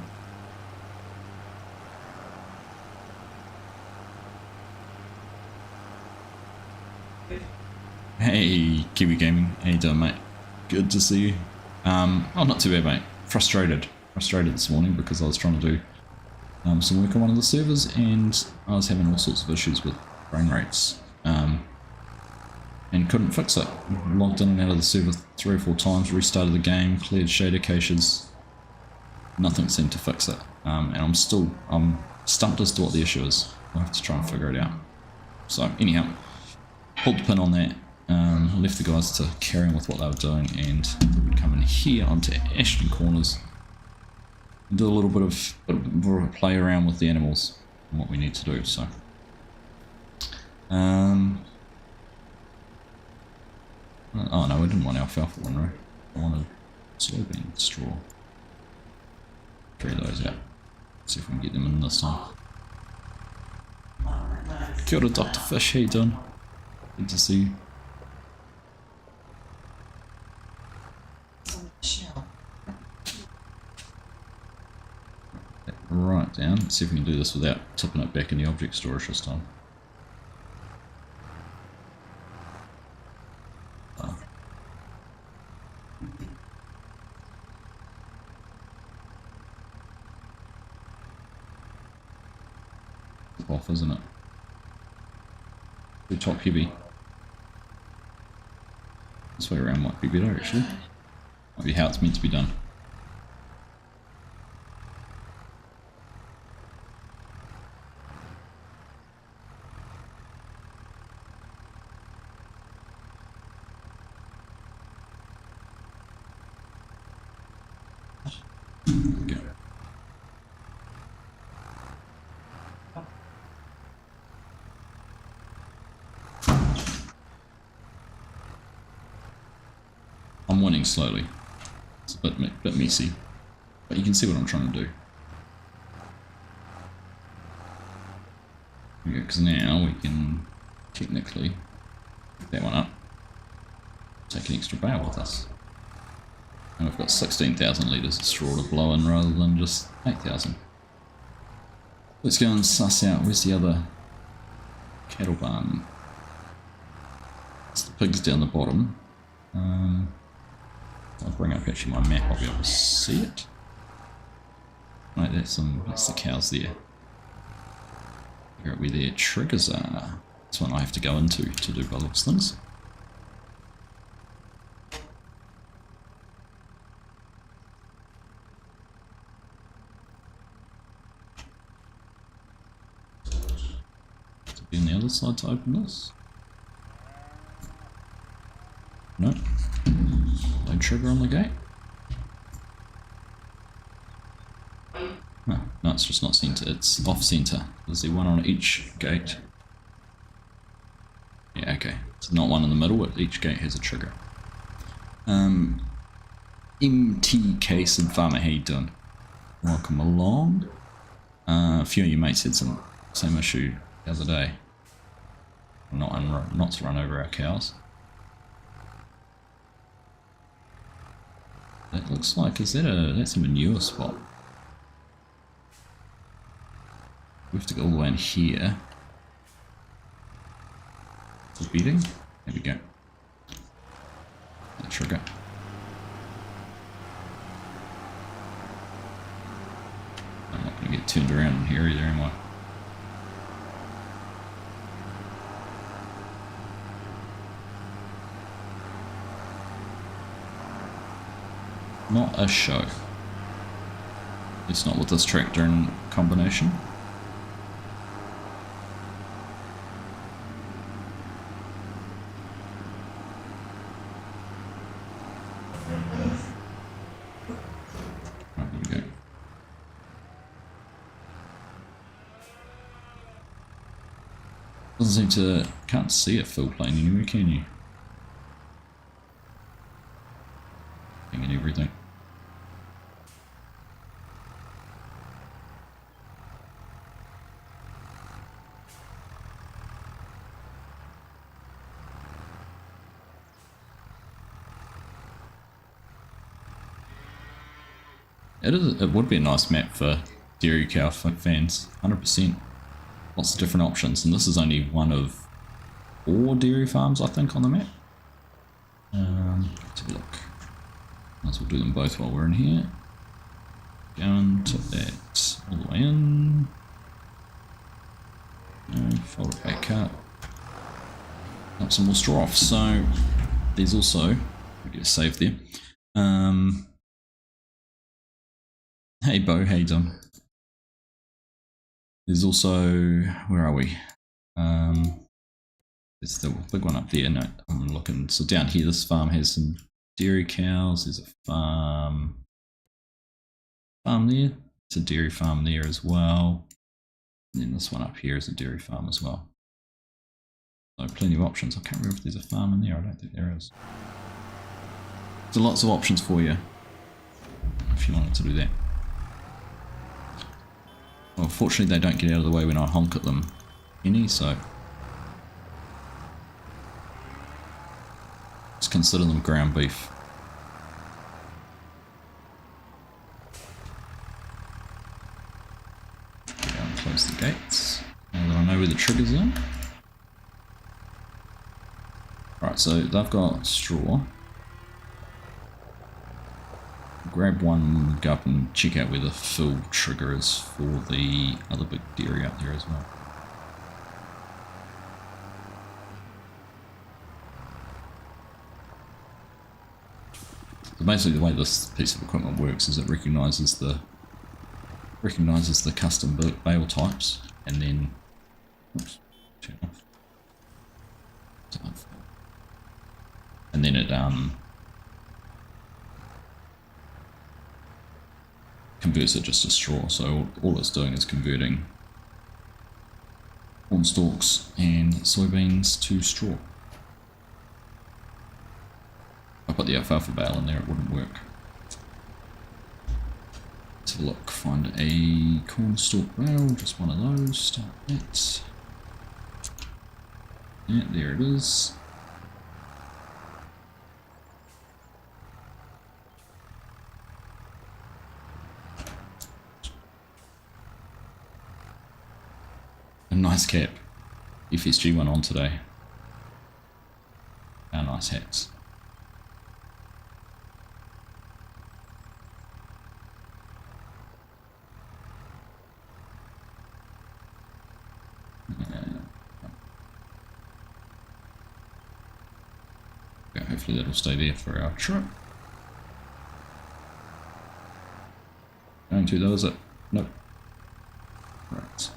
Hey, Kiwi Gaming, how you doing, mate? Good to see you. Oh, not too bad, mate. Frustrated this morning because I was trying to do some work on one of the servers and I was having all sorts of issues with frame rates and couldn't fix it. Logged in and out of the server 3 or 4 times, restarted the game, cleared shader caches. Nothing seemed to fix it, and I'm stumped as to what the issue is. I'll have to try and figure it out. So anyhow, pulled the pin on that. Left the guys to carry on with what they were doing, and we'd come in here onto Ashton Corners and do a little bit of play around with the animals and what we need to do. So, oh no, we didn't want alfalfa one, right? I wanted soybean straw. Three of those out. See if we can get them in this time. Kia ora, Dr. Fish, how you doing? Good to see you. Right down. Let's see if we can do this without tipping it back in the object storage this time. Oh. Off, isn't it? Too top heavy. This way around might be better actually. Might be how it's meant to be done. Okay. I'm winning slowly. It's a bit messy, but you can see what I'm trying to do. Because now we can technically pick that one up, take an extra bale with us. And we've got 16,000 litres of straw to blow in rather than just 8,000. Let's go and suss out, where's the other cattle barn? It's the pigs down the bottom. I'll bring up actually my map, I'll be able to see it. Right, that's the cows there. Figure out where their triggers are. That's one I have to go into to do by looks things. To be on the other side to open this. No. No trigger on the gate. No, it's just not centre, it's off centre. Is there one on each gate? Yeah, okay. It's not one in the middle, but each gate has a trigger. MT Case and Farmer, how you doing? Welcome along. A few of your mates had some same issue the other day. Not to run over our cows. That looks like, that's a manure spot. We have to go all the way in here. For beating. There we go. That trigger. I'm not going to get turned around in here either, am I? Not a show. It's not with this tractor in combination. Doesn't seem to, can't see a full plane anywhere, can you? And everything. It would be a nice map for dairy cow fans, 100%. Lots of different options, and this is only one of 4 dairy farms, I think, on the map. Let's have a look. Might as well do them both while we're in here. Going to that all the way in. And fold it back up. Up some more straw off. So there's also, we get a save there. Hey Bo, how you doing? There's also, where are we? There's the big one up there. No, I'm looking. So down here, this farm has some dairy cows. There's a farm there. It's a dairy farm there as well. And then this one up here is a dairy farm as well. So plenty of options. I can't remember if there's a farm in there. I don't think there is. So lots of options for you if you wanted to do that. Well, fortunately they don't get out of the way when I honk at them any, so just consider them ground beef. Go and close the gates, now that I know where the trigger's in. Alright, so they've got straw. Grab one, go up and check out where the full trigger is for the other big dairy out there as well. So basically the way this piece of equipment works is it recognises the custom bale types and then turn off. And then it converts it just to straw, so all it's doing is converting corn stalks and soybeans to straw. If I put the alfalfa bale in there, it wouldn't work. Let's have a look, find a corn stalk bale, just one of those, start that. Yeah, there it is. A nice cap. FSG went on today. Our nice hats. Hopefully that'll stay there for our trip. Going to though, is it? Nope. Right.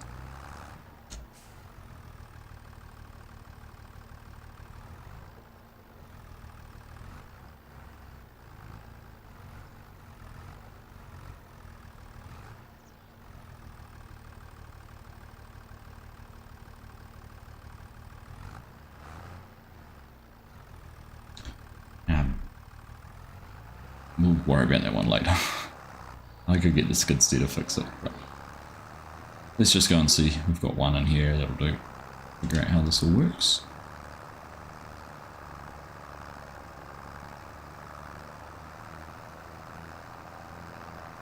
We'll worry about that one later. I could get the skid steer to fix it, but let's just go and see. We've got one in here, that'll do. Figure out how this all works.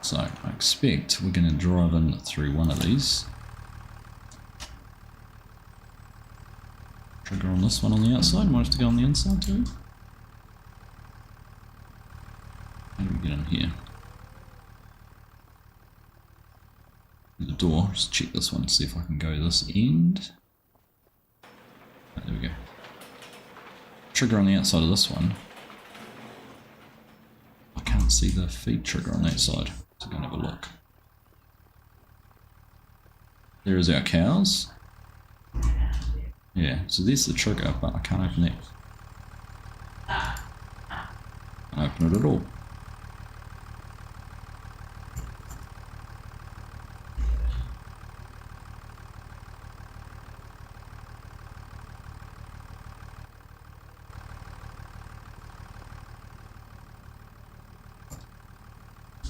So I expect we're going to drive in through one of these. Trigger on this one on the outside, might have to go on the inside too. How do we get in here? The door, just check this one, see if I can go this end. Oh, there we go. Trigger on the outside of this one. I can't see the feed trigger on that side, so go and have a look. There is our cows. Yeah, so there's the trigger, but I can't open that. Can't open it at all.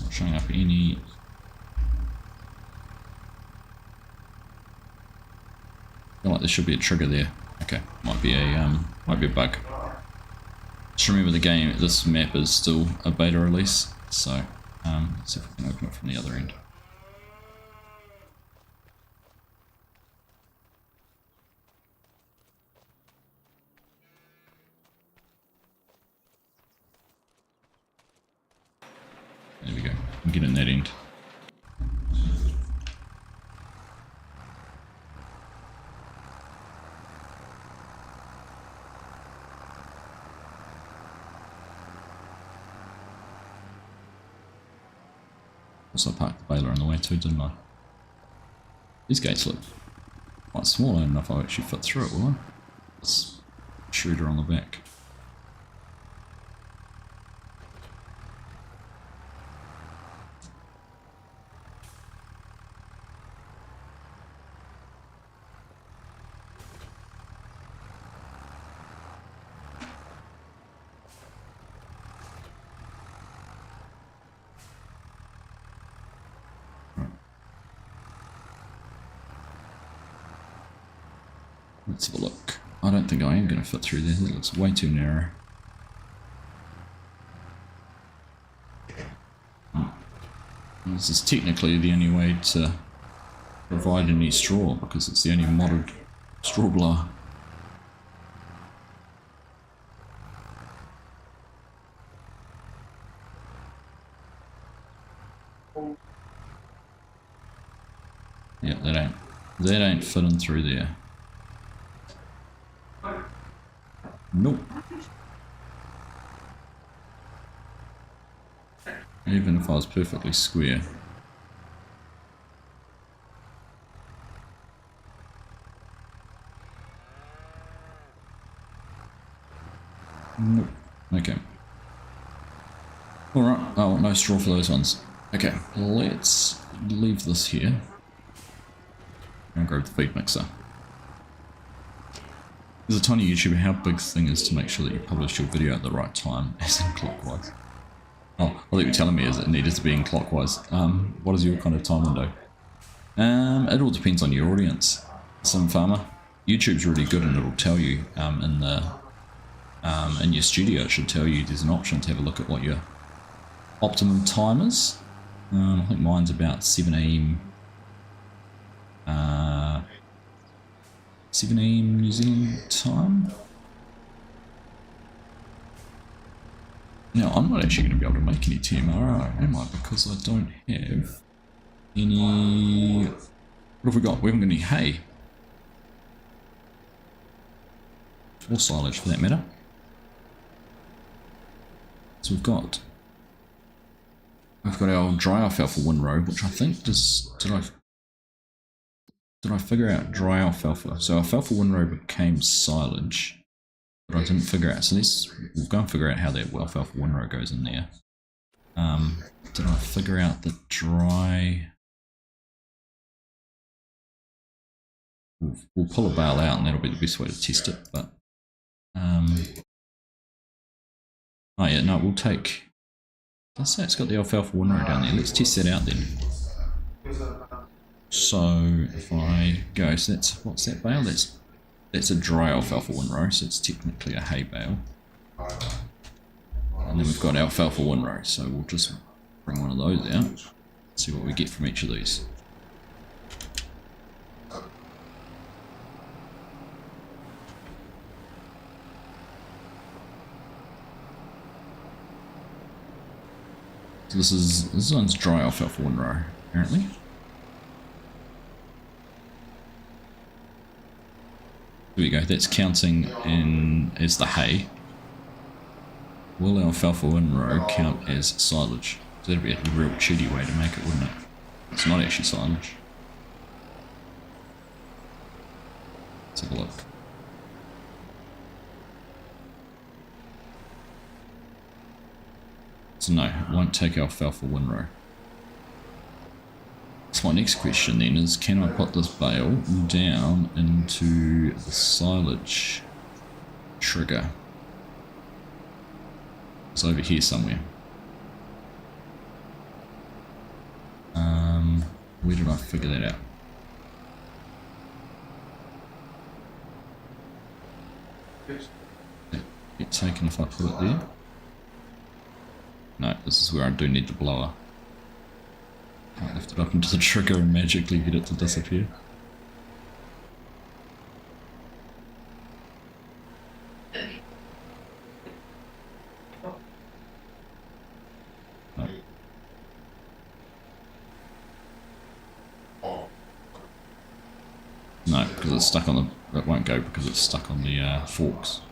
Not showing up any. I feel like there should be a trigger there. Okay, might be a bug. Just remember the game, this map is still a beta release, so let's see if we can open it from the other end. There we go, we can get in that end. Also parked the baler on the way too, didn't I? These gates look quite small, I don't know if I'll actually fit through it, will I? This shooter on the back. Let's have a look. I don't think I am going to fit through there. That looks way too narrow. This is technically the only way to provide any straw because it's the only modded straw blower. Yeah, that ain't fitting through there. Nope. Even if I was perfectly square. Nope. Okay. Alright, oh, no straw for those ones. Okay, let's leave this here and grab the feed mixer. There's a tiny YouTuber, how big the thing is to make sure that you publish your video at the right time, as in clockwise. Oh, I think you're telling me is it needed to be in clockwise. What is your kind of time window? It all depends on your audience. Some farmer. YouTube's really good and it'll tell you in your studio, it should tell you there's an option to have a look at what your optimum time is. I think mine's about 7 AM. 7 AM New Zealand time. Now, I'm not actually going to be able to make any TMRO, am I? Because I don't have any... What have we got? We haven't got any hay. Or silage, for that matter. So we've got our dry alfalfa windrow, which I think did I figure out dry alfalfa? So alfalfa windrow became silage, but I didn't figure out. So we'll go and figure out how that alfalfa windrow goes in there. Did I figure out the dry? We'll pull a bale out, and that'll be the best way to test it. But oh yeah, no, we'll take. Let's say it's got the alfalfa windrow down there. Let's test that out then. So if I go, so what's that bale? That's a dry alfalfa windrow, so it's technically a hay bale. And then we've got alfalfa windrow, so we'll just bring one of those out, see what we get from each of these. So this one's dry alfalfa windrow, apparently. There we go, that's counting in as the hay. Will alfalfa windrow count as silage? So that'd be a real cheaty way to make it, wouldn't it? It's not actually silage. Let's have a look. So no, it won't take alfalfa windrow. So my next question then is, can I put this bale down into the silage trigger? It's over here somewhere. Where did I figure that out? Get taken if I put it there? No, this is where I do need the blower. Can't lift it up into the trigger and magically get it to disappear. No, because it's stuck on the... It won't go because it's stuck on the forks.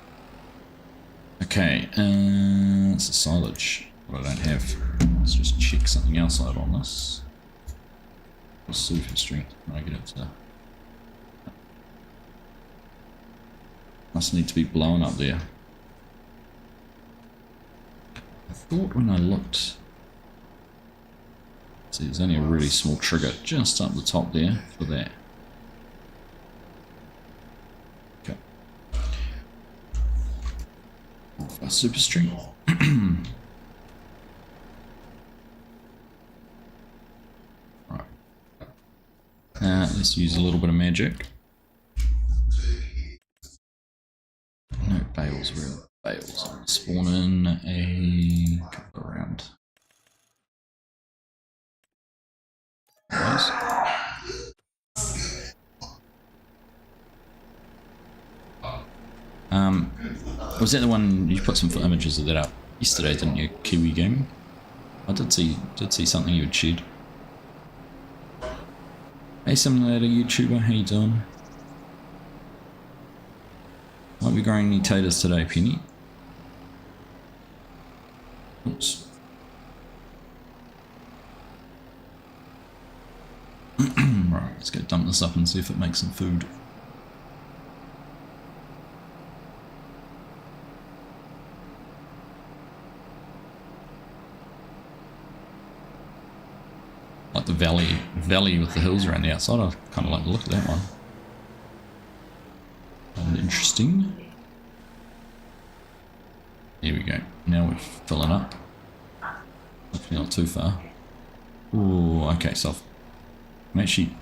Okay, it's a silage. What I don't have. Let's just check something else out on this. Super strength. When I get it to... Must need to be blown up there. I thought when I looked... See, there's only a really small trigger just up the top there for that. Okay. For super strength. Let's use a little bit of magic. No bales, real bales. Spawn in a couple around. Was that the one you put some images of that up yesterday, didn't you, Kiwi Gaming? I did see something you had shared. Hey, Simulator YouTuber, how you doing? Won't be growing any taters today, Penny. Oops. Right, let's go dump this up and see if it makes some food. up the valley with the hills around the outside. I kind of like the look of that one. Interesting. Here we go. Now we're filling up. Hopefully not too far. Oh, okay, so I'm actually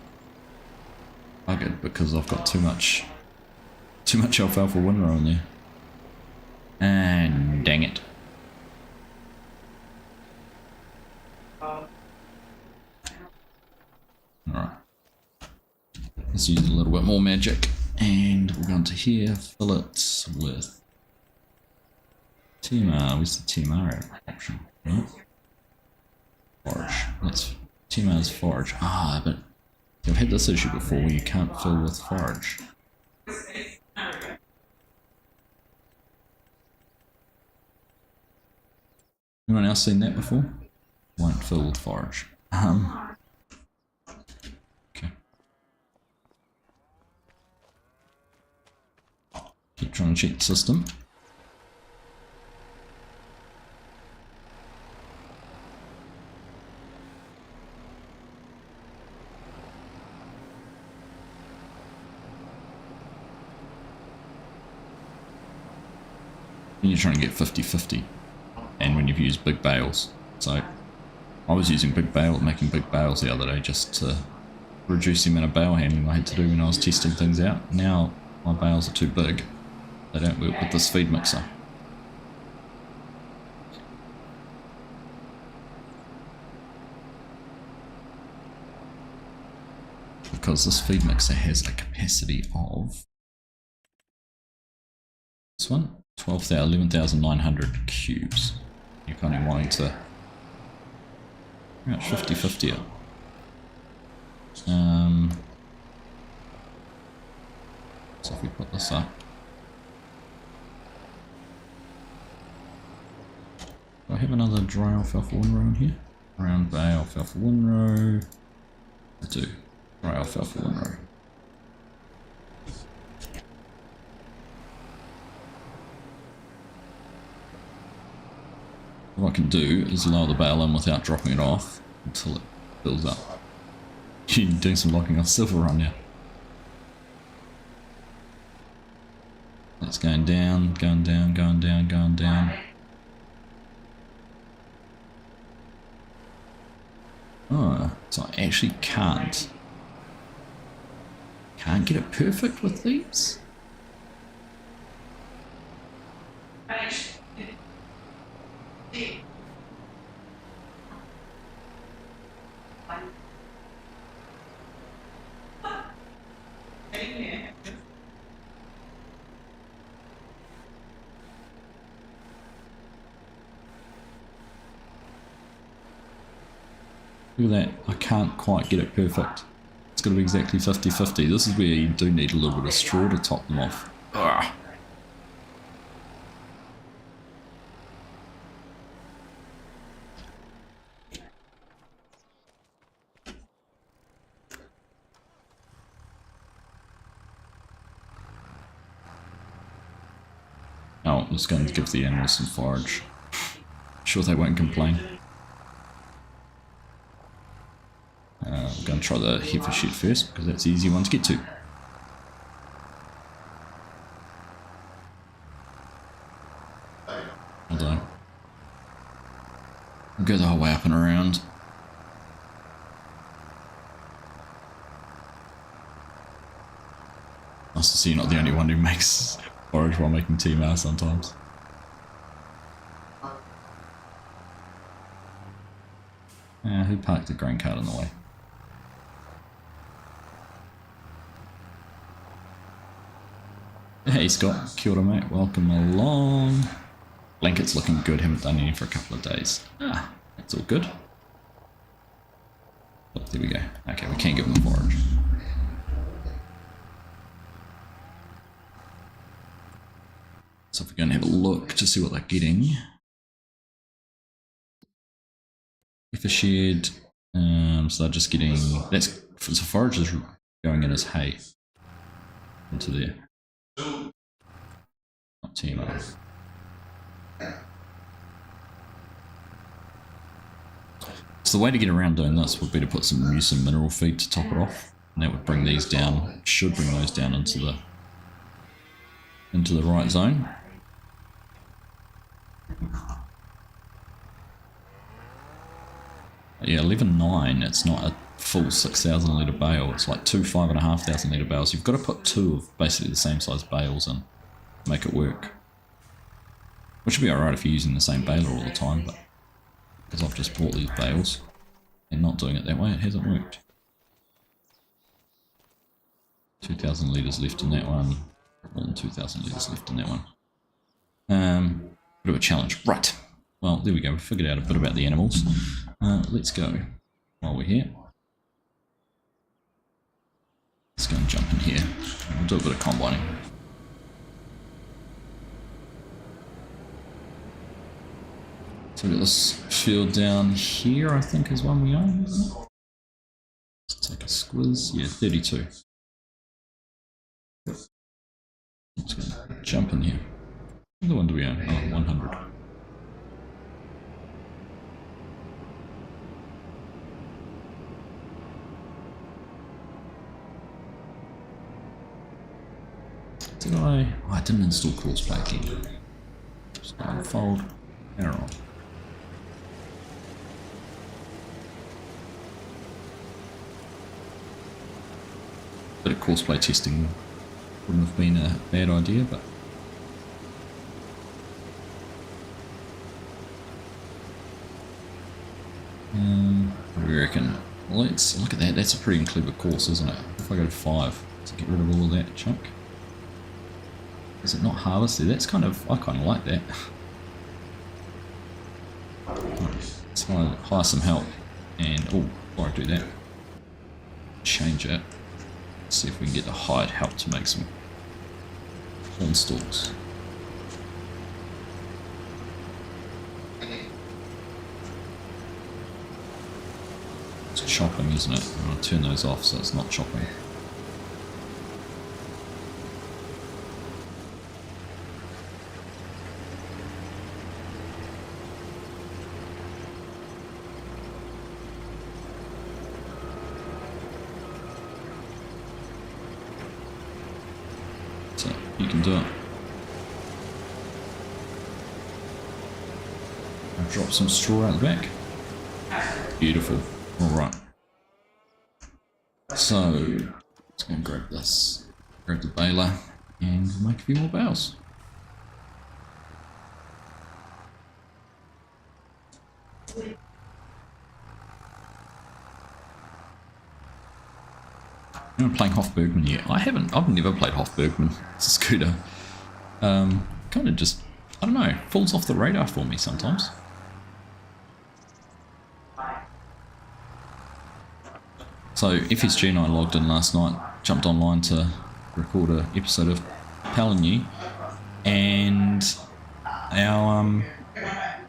buggered because I've got too much alfalfa windrow in there. And dang it. Alright. Let's use a little bit more magic. And we'll go into here, fill it with TMR. Where's the TMR option? Right? Forage. That's TMR's forage. Ah, but I've had this issue before where you can't fill with forage. Anyone else seen that before? Won't fill with forage. Okay. Keep trying to check the system. You're trying to get 50-50, and when you've used big bales. So I was using making big bales the other day just to reduce the amount of bale handling I had to do when I was testing things out. Now my bales are too big, they don't work with this feed mixer. Because this feed mixer has a capacity of this one, 11,900 cubes. You're kind of wanting to about 50-50 it. So if we put this up, do I have another dry alfalfa windrow in here? Round bay alfalfa windrow. I do. Dry alfalfa windrow. What I can do is lower the bale in without dropping it off until it builds up. You're doing some locking off silver run now. That's going down, going down, going down, going down. Oh, so I actually can't get it perfect with these? Look at that, I can't quite get it perfect. It's got to be exactly 50-50. This is where you do need a little bit of straw to top them off. Ugh. Oh, I'm just going to give the animals some forage. Sure they won't complain. I'm going to try the heifer shed first because that's the easy one to get to. Hold on. We'll go the whole way up and around. Nice to see you're not the only one who makes forage while making TMR sometimes. Who parked the grain cart in the way? Hey Scott, kia ora mate, welcome along. Blanket's looking good, haven't done any for a couple of days. Ah, that's all good. Oh, there we go. Okay, we can't give them forage. So if we're going to have a look to see what they're getting. If a shed, so they're just getting, that's, so forage is going in as hay into there. Not TMR. So the way to get around doing this would be to put some use some mineral feed to top it off, and that would bring these down, should bring those down into the right zone. Yeah, 11.9, it's not a full 6,000 litre bale, it's like two 5,500 litre bales. You've got to put two of basically the same size bales in to make it work. Which would be alright if you're using the same baler all the time, but because I've just bought these bales and not doing it that way, it hasn't worked. 2,000 litres left in that one, more than 2,000 litres left in that one. Bit of a challenge. Right, well there we go, we figured out a bit about the animals. Let's go while we're here. Let's go and jump in here. We'll do a bit of combining. So we've got this field down here, I think is one we own, isn't it? Let's take a squiz. Yeah, 32. Let's go jump in here. What other one do we own? Oh, 100. Did I? Oh, I didn't install crossplay again. Just unfold. Arrow. Bit of courseplay testing wouldn't have been a bad idea, but what do we reckon? Let's look at that. That's a pretty clever course, isn't it? If I go to 5 to get rid of all of that chunk. Is it not harvested? That's kind of, I kind of like that. Let's hire some help, and oh, before I do that, change it. Let's see if we can get the hired help to make some corn stalks. It's chopping, isn't it? I'm going to turn those off so it's not chopping. You can do it. I'll drop some straw out the back. Beautiful. Alright. So, let's go and grab this. Grab the baler and make a few more bales. I'm not playing Hofbergman yet. I've never played Hofbergman. It's a scooter. Kind of just, I don't know, falls off the radar for me sometimes. So FSG and I logged in last night, jumped online to record an episode of Palinue, and our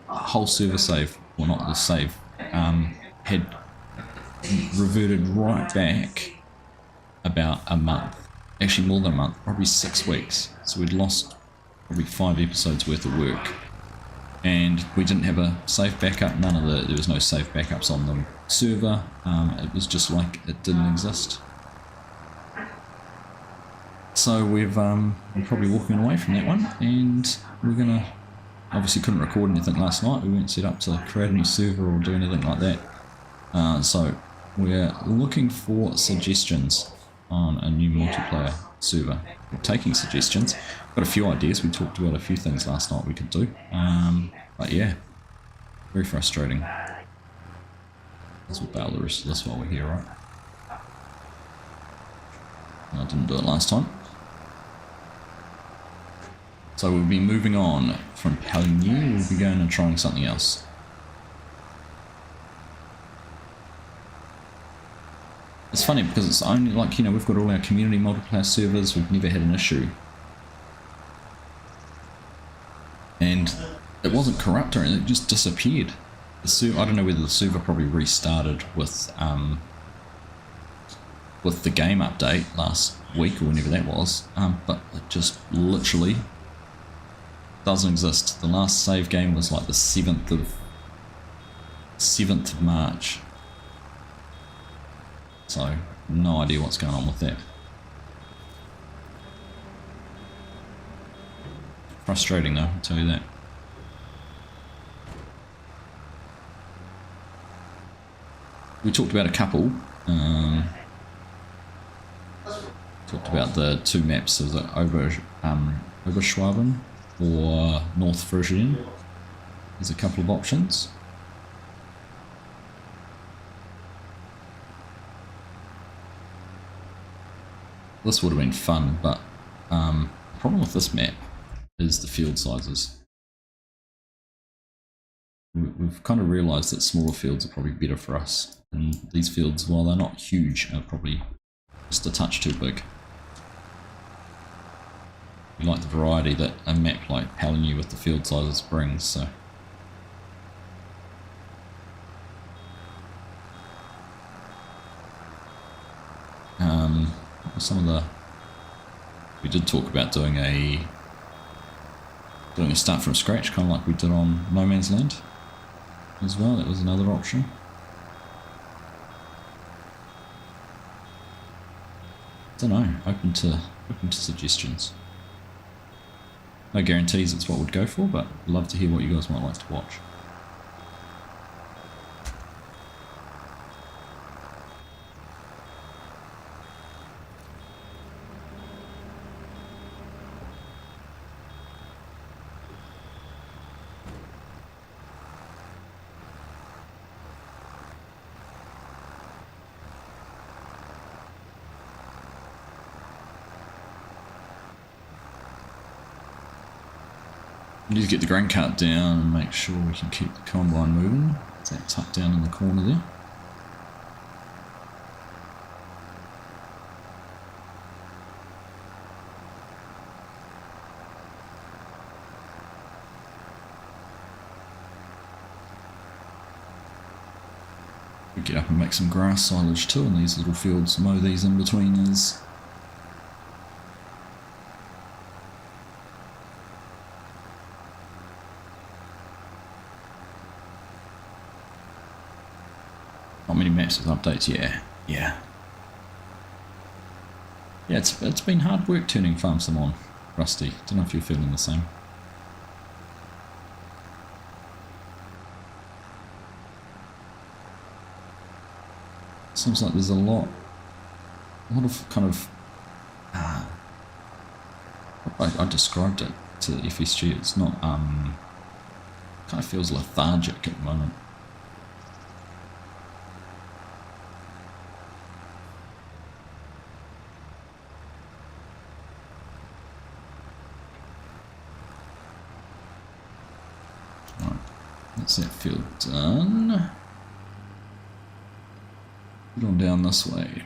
whole server save, well not the save, had reverted right back about a month, actually more than a month, probably 6 weeks. So we'd lost probably 5 episodes worth of work, and we didn't have a save backup. There was no save backups on the server. It was just like it didn't exist. So we're probably walking away from that one, and we're gonna, obviously couldn't record anything last night. We weren't set up to create a new server or do anything like that. So we're looking for suggestions on a new multiplayer server. We're taking suggestions. Got a few ideas. We talked about a few things last night we could do. But yeah, very frustrating. Let's bail the rest of this while we're here, right? I didn't do it last time. So we'll be moving on from Palinue. We'll be going and trying something else. It's funny because it's only like, you know, we've got all our community multiplayer servers, we've never had an issue. And it wasn't corrupt or anything, it just disappeared. I don't know whether the server probably restarted with the game update last week or whenever that was, but it just literally doesn't exist. The last save game was like the 7th 7th of March. So, no idea what's going on with that. Frustrating though, I'll tell you that. We talked about a couple. Talked about the two maps. There's Schwesing or North Frisian. There's a couple of options. This would have been fun, but the problem with this map is the field sizes. We've kind of realised that smaller fields are probably better for us, and these fields, while they're not huge, are probably just a touch too big. We like the variety that a map like Palinu with the field sizes brings, so. Some of the, we did talk about doing a start from scratch, kind of like we did on No Man's Land as well. That was another option. Don't know, open to suggestions. No guarantees it's what we'd go for, but I'd love to hear what you guys might like to watch. We need to get the grain cart down and make sure we can keep the combine moving. Is that tucked down in the corner there? We get up and make some grass silage too in these little fields, mow these in between us. Not many maps with updates, yeah. Yeah, it's been hard work turning Farm Sim on, Rusty. Don't know if you're feeling the same. Seems like there's a lot of kind of, I described it to FSG, it's not, kind of feels lethargic at the moment. Right, that's that field done. Get on down this way.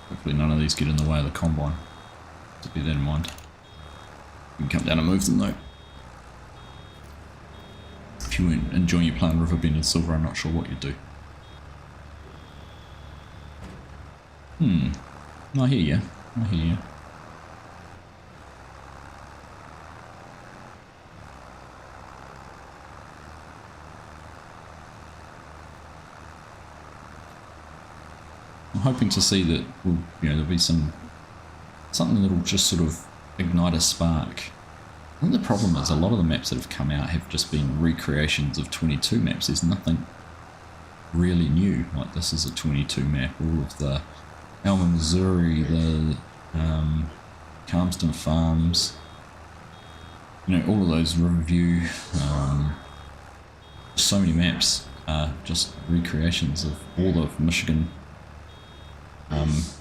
Hopefully none of these get in the way of the combine. To bear that in mind. You can come down and move them though. If you weren't enjoying your playing Riverbend and Silver, I'm not sure what you'd do. I hear you. I hear you. I'm hoping to see that there'll be something that'll just sort of ignite a spark. I think the problem is a lot of the maps that have come out have just been recreations of 22 maps. There's nothing really new. Like this is a 22 map. All of the Elmer, Missouri, the Calmston Farms, all of those Riverview, so many maps are just recreations of all of Michigan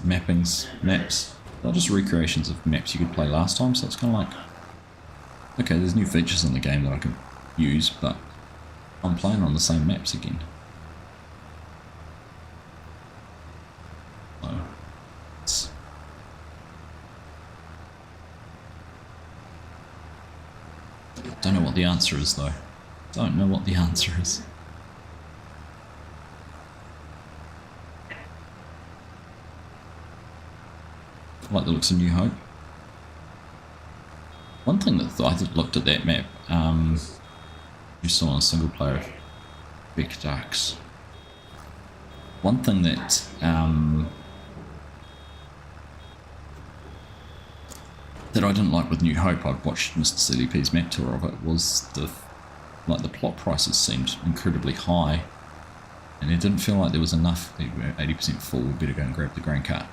maps. They're just recreations of maps you could play last time, so it's kind of like, okay, there's new features in the game that I can use, but I'm playing on the same maps again. So, don't know what the answer is though. Don't know what the answer is. I like the looks of New Hope. One thing that I looked at that map, you saw on single player of Beck Ducks. One thing that that I didn't like with New Hope, I'd watched Mr. CDP's map tour of it, was the plot prices seemed incredibly high, and it didn't feel like there was enough. We're 80% full. We better go and grab the grain cart.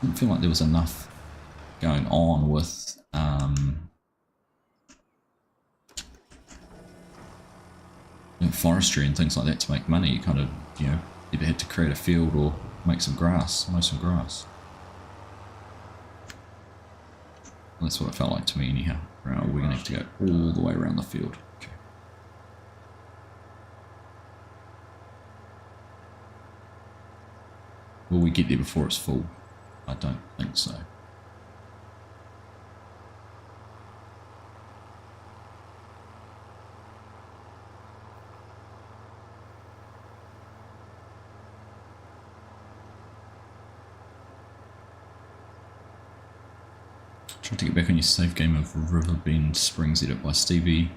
Didn't feel like there was enough going on with forestry and things like that to make money. You kind of, either had to create a field or make some grass, mow some grass. That's what it felt like to me anyhow. Right, we're going to have to go all the way around the field. Okay. Will we get there before it's full? I don't think so. Trying to get back on your safe game of Riverbend Springs Edit by Stevie.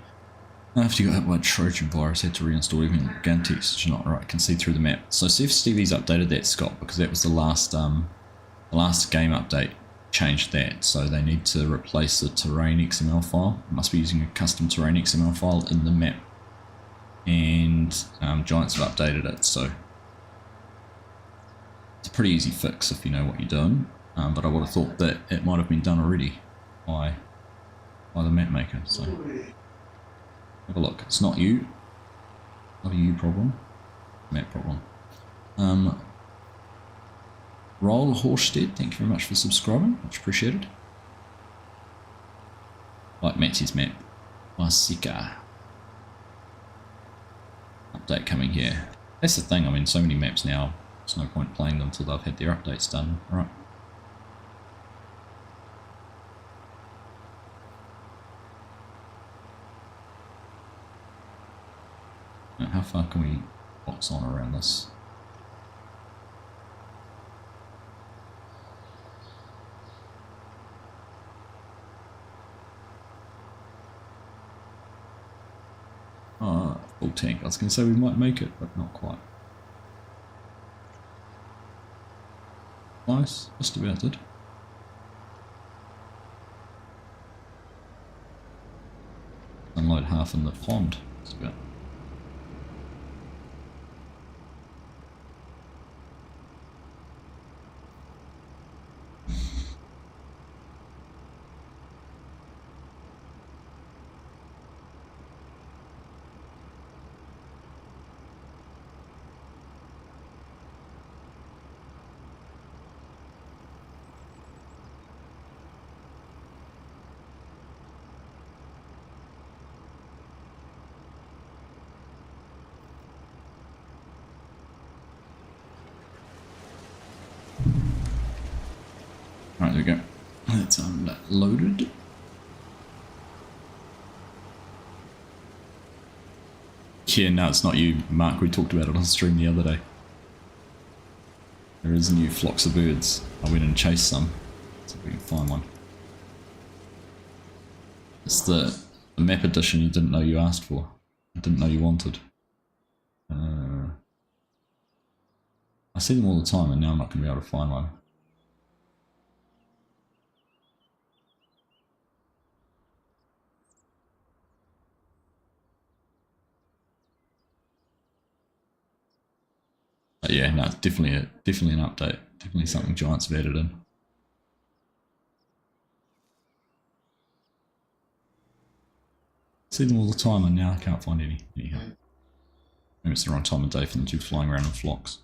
After you got hit by a Trojan virus, had to reinstall even Gantex, which is not right. Can see through the map. So see if Stevie's updated that, Scott, because that was the last game update changed that. So they need to replace the terrain XML file. It must be using a custom terrain XML file in the map. And Giants have updated it, so it's a pretty easy fix if you know what you're doing. But I would have thought that it might have been done already by the map maker. So have a look. It's not you. Not a you problem. Map problem. Roll Horstead, thank you very much for subscribing. Much appreciated. Like Matsy's map. Masika. Update coming here. That's the thing, I mean, so many maps now, there's no point playing them until they've had their updates done. Alright. Now, how far can we box on around this? Full tank. I was going to say we might make it, but not quite. Nice, just about it. Unload half in the pond, just about. Right, there we go. That's unloaded. Yeah, no, it's not you, Mark. We talked about it on stream the other day. There is new flocks of birds. I went and chased some. See if we can find one. It's the map edition you didn't know you asked for. You didn't know you wanted. I see them all the time and now I'm not going to be able to find one. But yeah, no, it's definitely an update. Definitely something Giants have added in. See them all the time and now I can't find any. Anyhow. Maybe it's the wrong time of day for them to be flying around in flocks.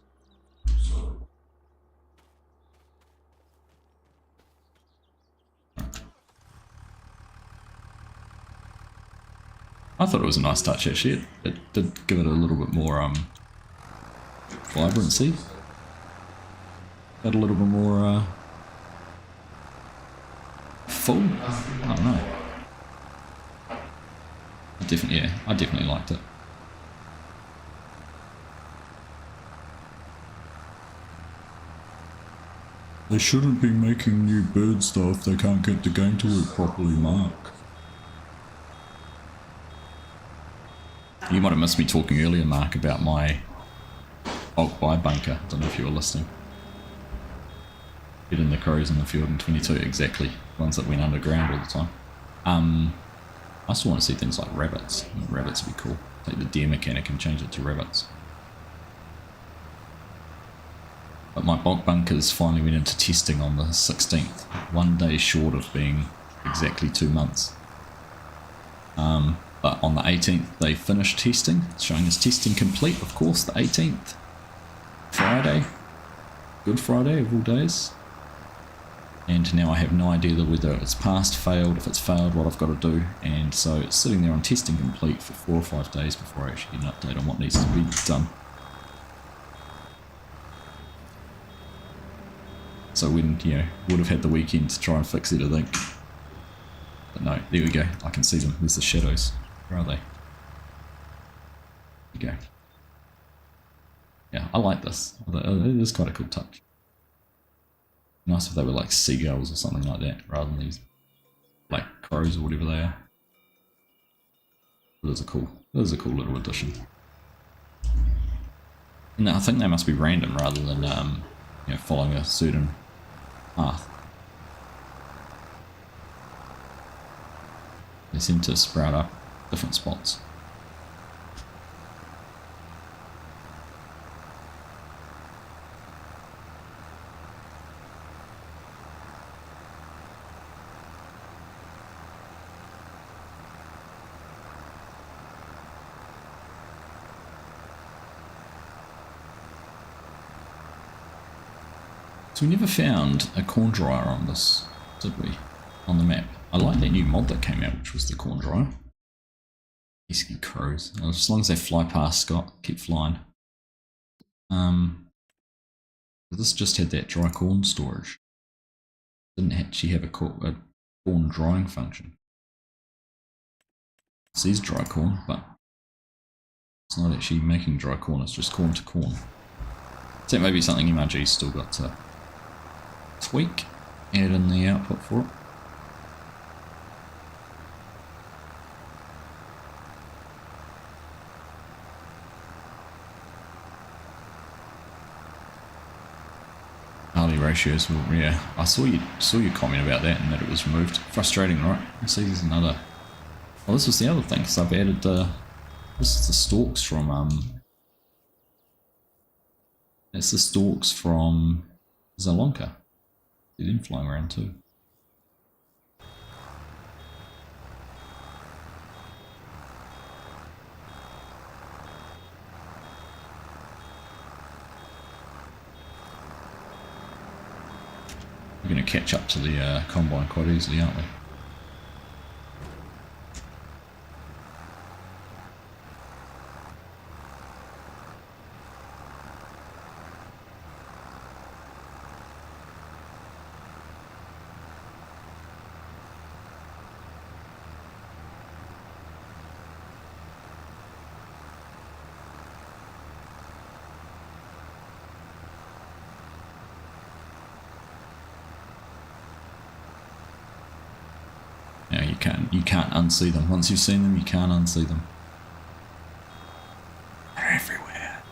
I thought it was a nice touch actually. It did give it a little bit more vibrancy. Had a little bit more full. I don't know. I definitely liked it. They shouldn't be making new bird stuff. They can't get the game to work properly, Mark. You might have missed me talking earlier, Mark, about my bulk buy bunker. I don't know if you were listening. Getting the crows in the field in 22, exactly. Ones that went underground all the time. I still want to see things like rabbits. Rabbits would be cool. Take the deer mechanic and change it to rabbits. But my bulk bunkers finally went into testing on the 16th, 1 day short of being exactly 2 months. But on the 18th they finished testing, showing us testing complete, of course, the 18th. Friday. Good Friday of all days. And now I have no idea whether it's passed, failed, if it's failed, what I've got to do. And so it's sitting there on testing complete for 4 or 5 days before I actually get an update on what needs to be done. So when, would have had the weekend to try and fix it, I think. But no, there we go. I can see them. There's the shadows. Where are they? There you go. Yeah, I like this. It is quite a cool touch. Nice if they were like seagulls or something like that, rather than these like crows or whatever they are. It is a cool little addition. And I think they must be random rather than following a certain path. They seem to sprout up different spots. So we never found a corn dryer on this, did we? On the map. I like that new mod that came out, which was the corn dryer. Pesky crows. As long as they fly past, Scott, keep flying. This just had that dry corn storage. Didn't actually have a corn drying function. It says dry corn, but it's not actually making dry corn, it's just corn to corn. So that may be something MRG's still got to tweak, add in the output for it. Hourly ratios, well, yeah, I saw your comment about that and that it was removed. Frustrating, right? I see there's another. Well, this was the other thing, because I've added this is the stalks from it's the stalks from Zalonka. See them flying around too. We're going to catch up to the combine quite easily, aren't we? You can't unsee them. Once you've seen them, you can't unsee them. They're everywhere.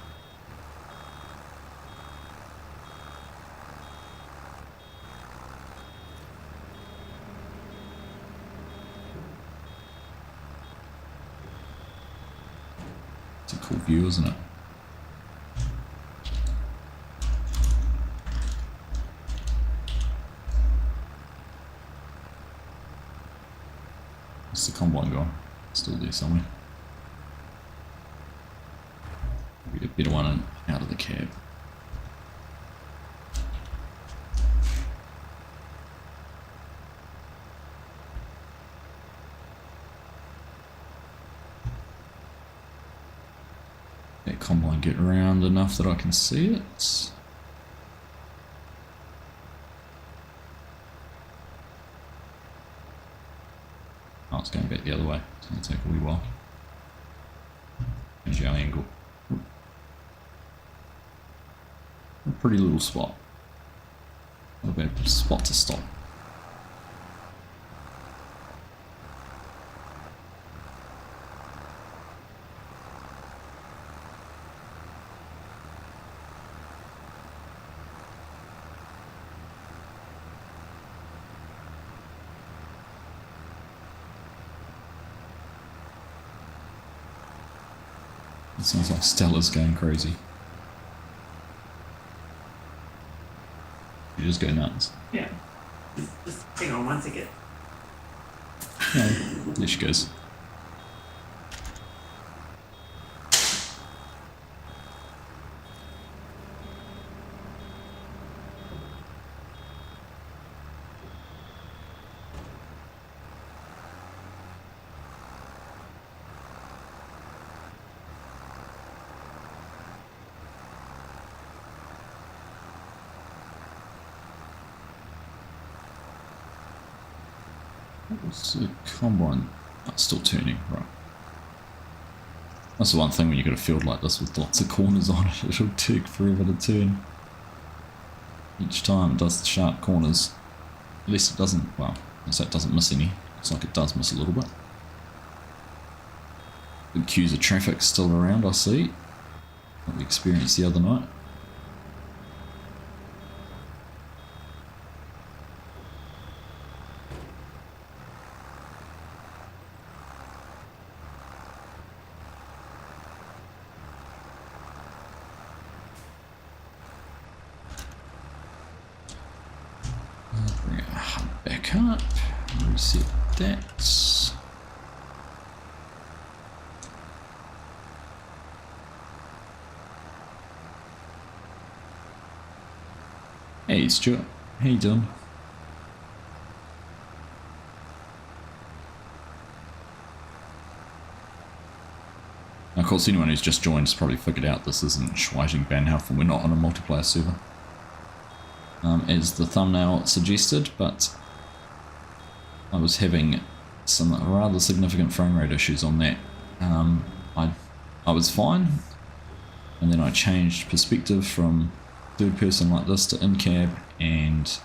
It's a cool view, isn't it? What's the combine gone? Still there somewhere. Get a better one out of the cab. That combine get around enough that I can see it. Oh, it's going back the other way. It's going to take a wee while. Change our angle. A pretty little spot. Not a bad spot to stop. It sounds like Stella's going crazy. You just go nuts. Yeah. Just hang on one second. Oh, there she goes. What's the combine? Oh, it's still turning, right. That's the one thing when you've got a field like this with lots of corners on it, it'll take forever to turn. Each time it does the sharp corners. At least it doesn't, well, so it doesn't miss any. Looks like it does miss a little bit. Good queues of traffic still around, I see. What we experienced the other night. Bring it back up, reset that. Hey Stuart, how you doing? Of course, anyone who's just joined has probably figured out this isn't Schwesing Bahnhof and we're not on a multiplayer server. As the thumbnail suggested, but I was having some rather significant frame rate issues on that. I was fine, and then I changed perspective from third person like this to in cab, and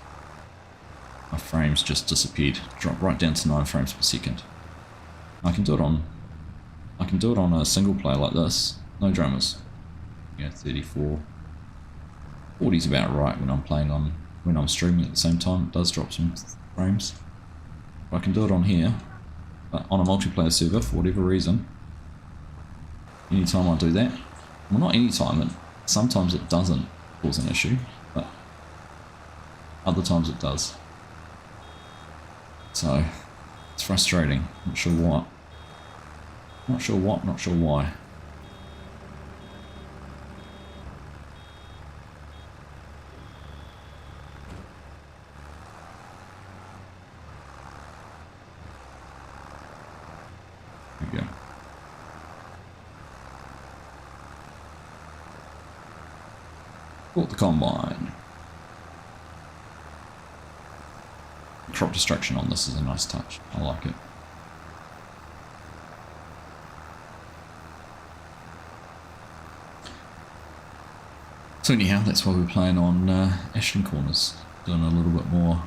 my frames just disappeared, dropped right down to 9 frames per second. I can do it on a single player like this, no dramas. Yeah, 34. 40's about right when I'm playing on, when I'm streaming at the same time. It does drop some frames. I can do it on here, but on a multiplayer server, for whatever reason, anytime I do that, well, not anytime, sometimes it doesn't cause an issue, but other times it does. So it's frustrating. Not sure what. Not sure what. Not sure why. There we go. Bought the combine. Crop destruction on this is a nice touch. I like it. So anyhow, that's why we're playing on Ashton Corners. Doing a little bit more.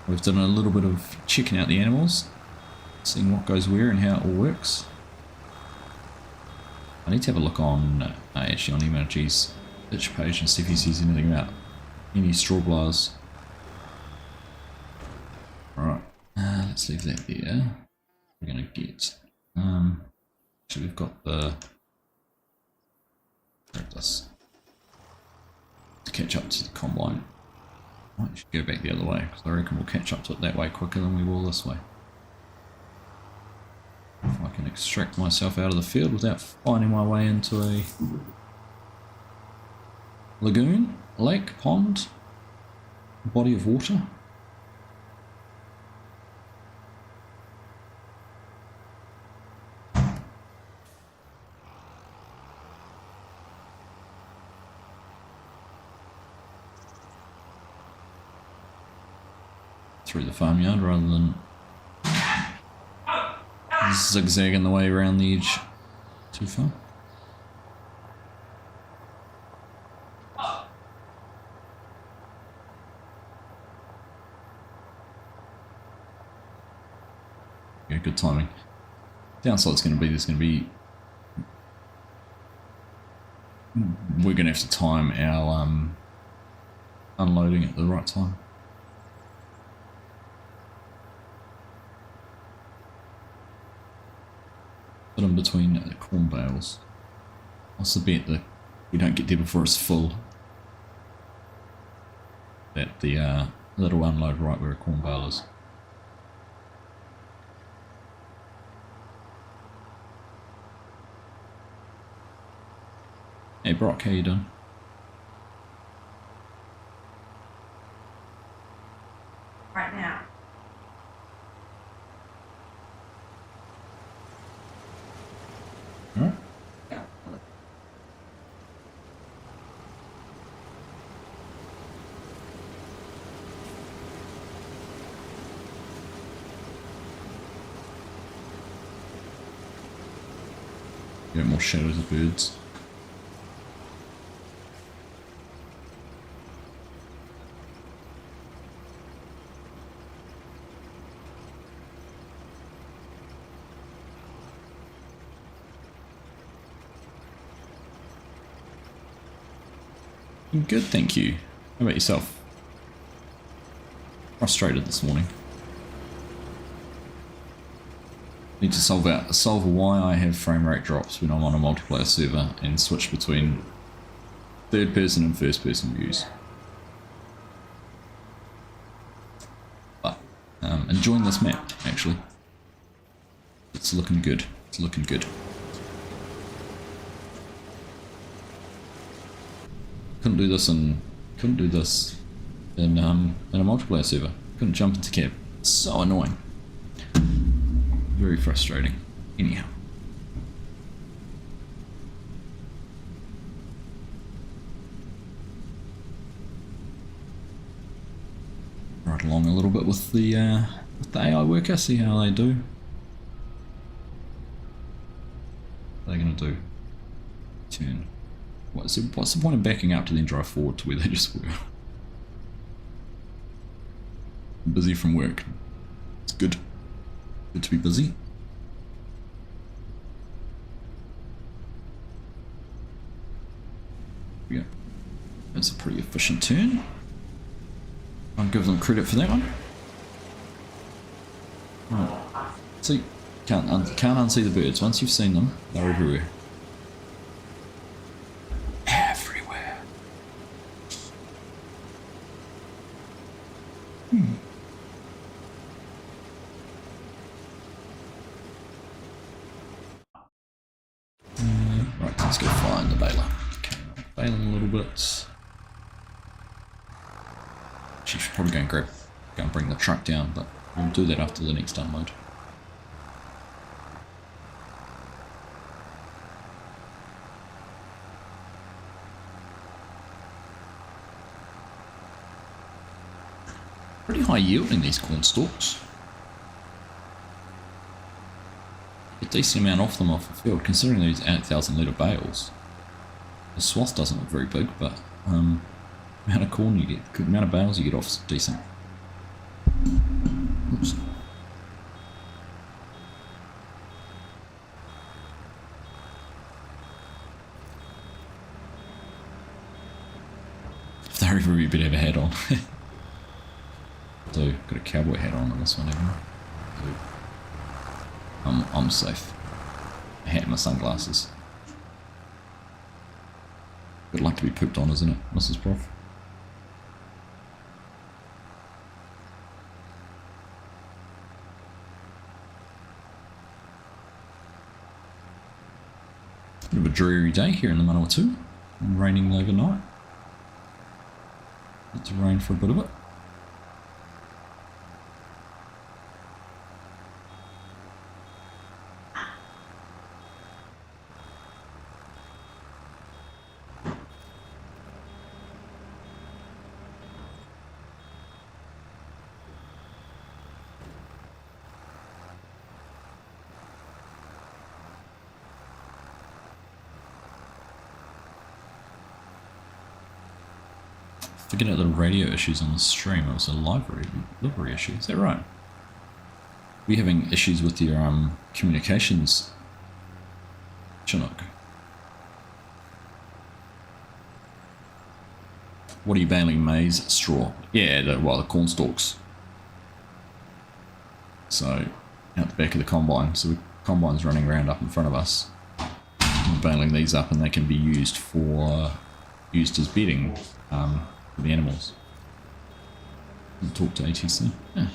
We've done a little bit of checking out the animals, seeing what goes where and how it all works. I need to have a look on actually on MLG's itch page and see if he sees anything about any straw blowers. Right, let's leave that there. We're gonna get. So we've got the. This. To catch up to the combine. I should go back the other way because I reckon we'll catch up to it that way quicker than we will this way. If I can extract myself out of the field without finding my way into a lagoon, lake, pond, body of water. Through the farmyard rather than zigzagging the way around the edge too far. good timing. Downside's going to be we're going to have to time our unloading at the right time. Put in between the corn bales. What's the bet that we don't get there before it's full? That the little unload right where a corn bale is. Hey Brock, how you doing? Right now. Alright. Yeah. Get more shadows of birds. Good, thank you. How about yourself? Frustrated this morning. Need to solve why I have frame rate drops when I'm on a multiplayer server and switch between third person and first person views. But enjoying this map actually. It's looking good. It's looking good. Couldn't do this in a multiplayer server. Couldn't jump into cab. So annoying. Very frustrating. Anyhow. Right along a little bit with the AI worker, see how they do. What are they gonna do? Turn. What's the point of backing up to then drive forward to where they just were? I'm busy from work. It's good. Good to be busy. There we go. That's a pretty efficient turn. I'll give them credit for that one. Right. See, can't unsee the birds. Once you've seen them, they're everywhere. Everywhere. Right, let's go find the baler. Okay, bailing a little bit. She should probably go and bring the truck down, but we'll do that after the next unload. Pretty high yield in these corn stalks. A decent amount off them off the field, considering these 8,000 litre bales. The swath doesn't look very big, but the amount of corn you get, the amount of bales you get off is decent. Oops. They're everywhere, you better have a hat on. So, got a cowboy hat on this one, haven't I? I'm safe. A hat and my sunglasses. Good luck to be pooped on, isn't it, Mrs. Prof? Bit of a dreary day here in the Manawatu. Raining overnight. It's rain for a bit of it. Forget about the radio issues on the stream. It was a livery issue. Is that right? We're having issues with your communications, Chinook. What are you baling? Maize, straw? Yeah, the corn stalks. So, out the back of the combine. So the combine's running around up in front of us. We're baling these up, and they can be used as bedding for the animals. Talk to ATC. Yeah.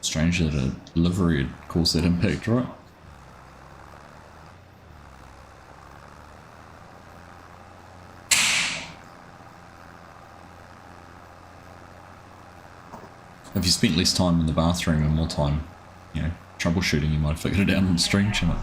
Strange that a delivery would cause that impact, right? If you spent less time in the bathroom and more time, troubleshooting, you might have figured it out on the stream, Chinook.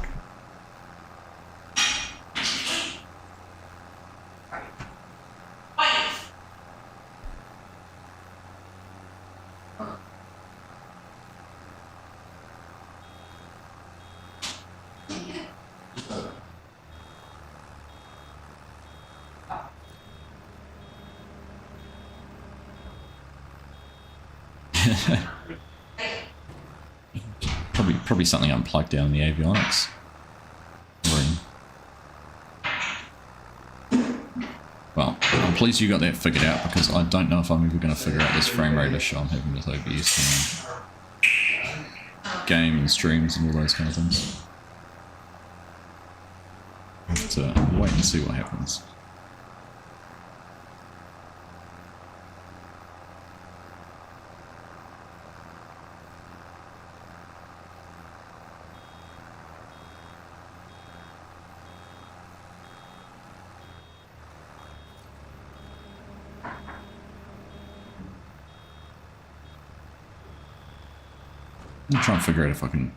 Probably something unplugged down in the avionics room. Well, I'm pleased you got that figured out, because I don't know if I'm ever going to figure out this frame rate issue I'm having with OBS and game and streams and all those kind of things. So wait and see what happens. I'm trying to figure out if I can...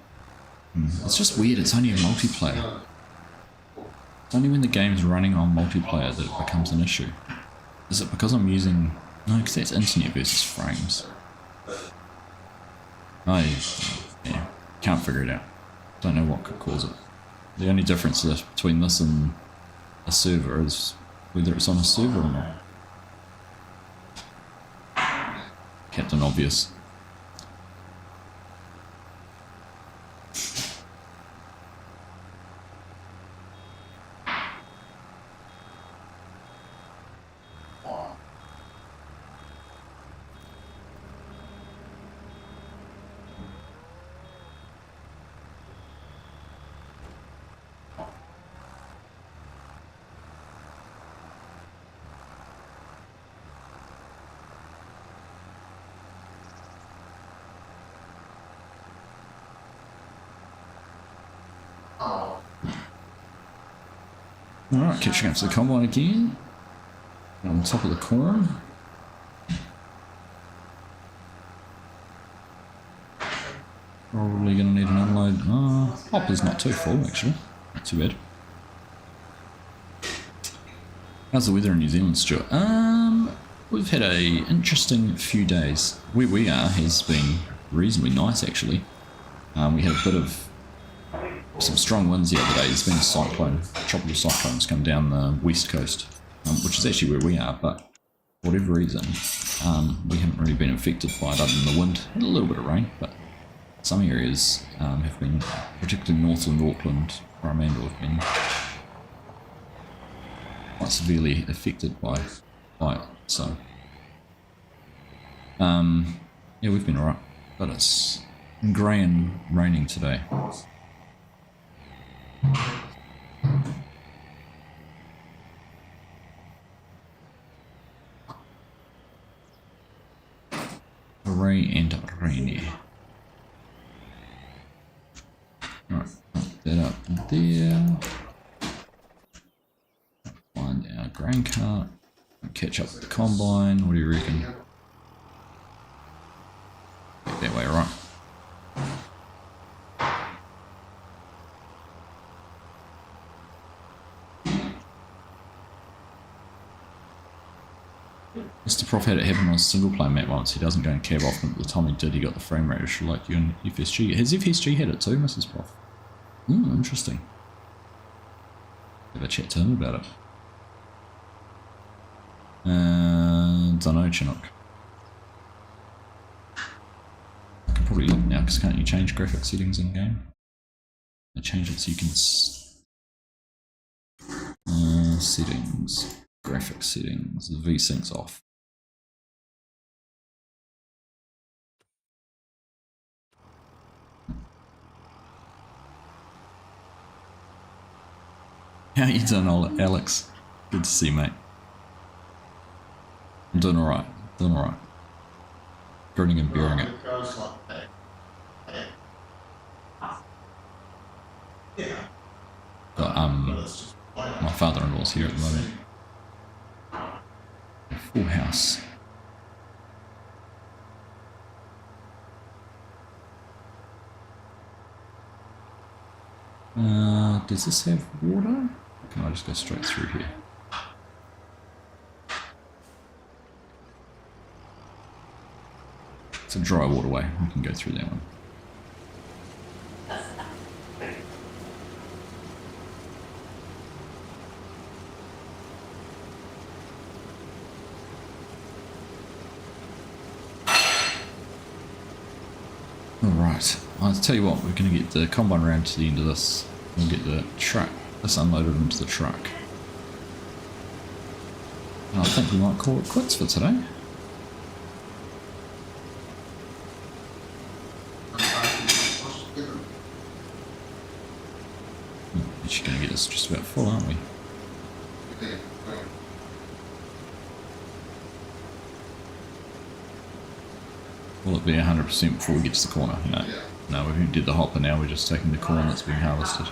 It's just weird, it's only a multiplayer. It's only when the game's running on multiplayer that it becomes an issue. Is it because I'm using... No, because that's internet versus frames. Yeah, can't figure it out. Don't know what could cause it. The only difference between this and a server is whether it's on a server or not. Captain Obvious. Alright, catching up to the combine again. On top of the corn. Probably going to need an unload. Hopper's not too full, actually. Not too bad. How's the weather in New Zealand, Stuart? We've had a interesting few days. Where we are has been reasonably nice, actually. We had a bit of some strong winds the other day. There's been a cyclone, tropical cyclones come down the west coast, which is actually where we are, but for whatever reason, we haven't really been affected by it other than the wind. Had a little bit of rain, but some areas have been, particularly Northland, Auckland, Coromandel, have been quite severely affected by it. So, yeah, we've been alright, but it's grey and raining today. Hooray and rainy. Alright, put that up there. Find our grain cart. Catch up with the combine. What do you reckon? Back that way, right? Mr. Prof had it happen on a single player map once. He doesn't go and cab off, but at the time he did, he got the frame rate issue like you and FSG. Has FSG had it too, Mrs. Prof? Interesting. Have a chat to him about it. Don't know, Chinook. I can probably look now, because can't you change graphic settings in game? I change it so you can settings, graphic settings, the V-Sync's off. How you doing, Alex? Good to see you, mate. I'm doing alright, Grinning and bearing it. But, my father-in-law's here at the moment. Full house. Does this have water? Can I just go straight through here? It's a dry waterway. We can go through that one. Alright, I'll tell you what, we're going to get the combine round to the end of this. We'll get the truck, this unloaded into the truck. And I think we might call it quits for today. We're just going to get this just about full, aren't we? Will it be 100% before we get to the corner? No. No, we did the hopper now, we're just taking the corn that's being harvested.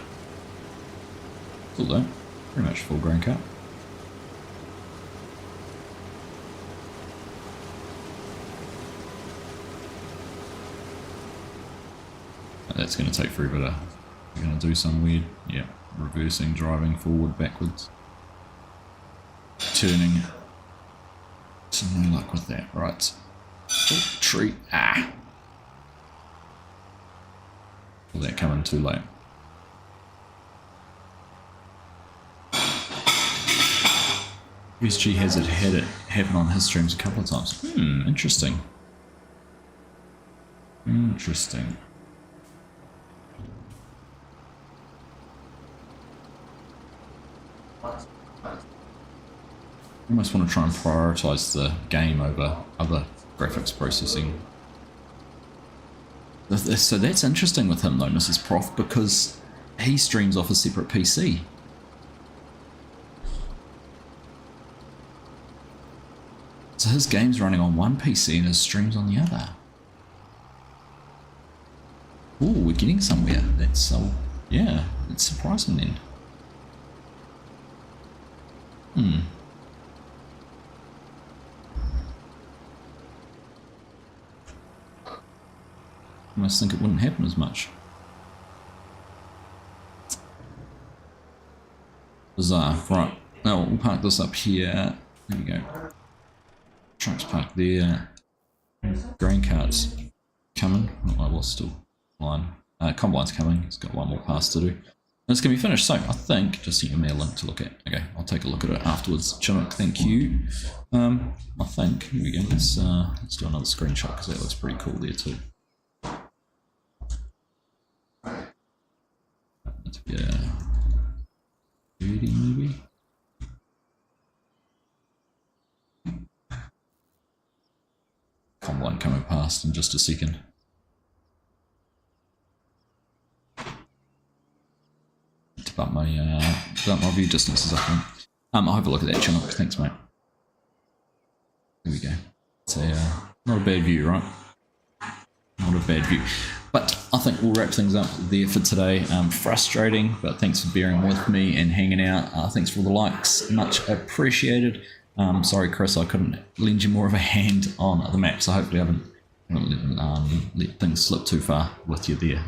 Cool though. Pretty much full grain cut. That's going to take forever to... We're going to do some weird... Yeah. Reversing, driving, forward, backwards. Turning. So no luck with that. Right. Oh, tree. Ah! Will that come in too late? USG has had it happen on his streams a couple of times. Interesting. Interesting. I almost want to try and prioritise the game over other graphics processing. So that's interesting with him though, Mrs. Prof, because he streams off a separate PC. So his game's running on one PC and his stream's on the other. Ooh, we're getting somewhere. That's yeah, it's surprising then. I almost think it wouldn't happen as much. Bizarre. Right. Now we'll park this up here. There we go. Truck's parked there. Grain cart's coming. Oh, I was still line. Combine's coming. It's got one more pass to do. And it's going to be finished. So I think, just sent me a link to look at. Okay, I'll take a look at it afterwards. Chinook, thank you. I think, here we go. Let's do another screenshot because that looks pretty cool there too. Yeah, 30 maybe. Combine coming past in just a second. To bump my view distances up. I'll have a look at that channel. Thanks, mate. There we go. It's not a bad view, right? Not a bad view. But I think we'll wrap things up there for today. Frustrating, but thanks for bearing with me and hanging out. Thanks for all the likes, much appreciated. Sorry, Chris, I couldn't lend you more of a hand on the map, so hopefully I haven't let things slip too far with you there.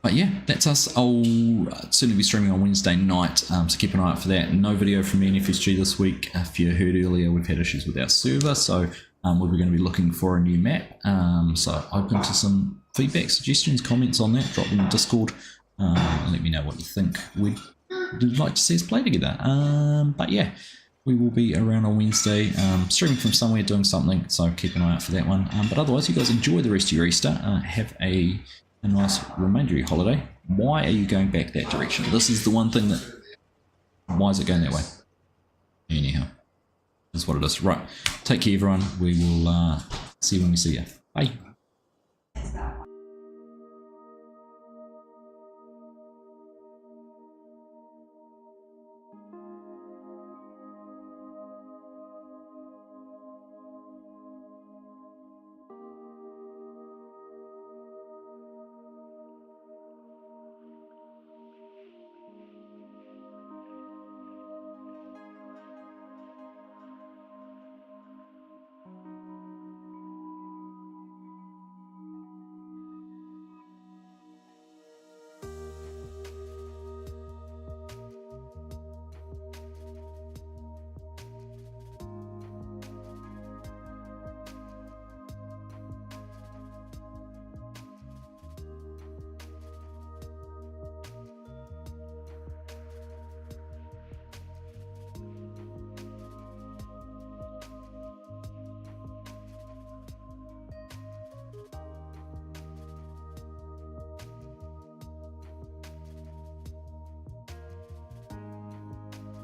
But yeah, that's us. I'll certainly be streaming on Wednesday night, so keep an eye out for that. No video from me in FSG this week. If you heard earlier, we've had issues with our server, so we're going to be looking for a new map. So open to some feedback, suggestions, comments on that. Drop them in Discord and let me know what you think we'd like to see us play together. But yeah, we will be around on Wednesday, streaming from somewhere, doing something, so keep an eye out for that one. But otherwise, you guys enjoy the rest of your Easter. Have a nice remainder of your holiday. Why are you going back that direction? This is the one thing that... Why is it going that way? Anyhow, that's what it is. Right, take care everyone. We will see you when we see you. Bye.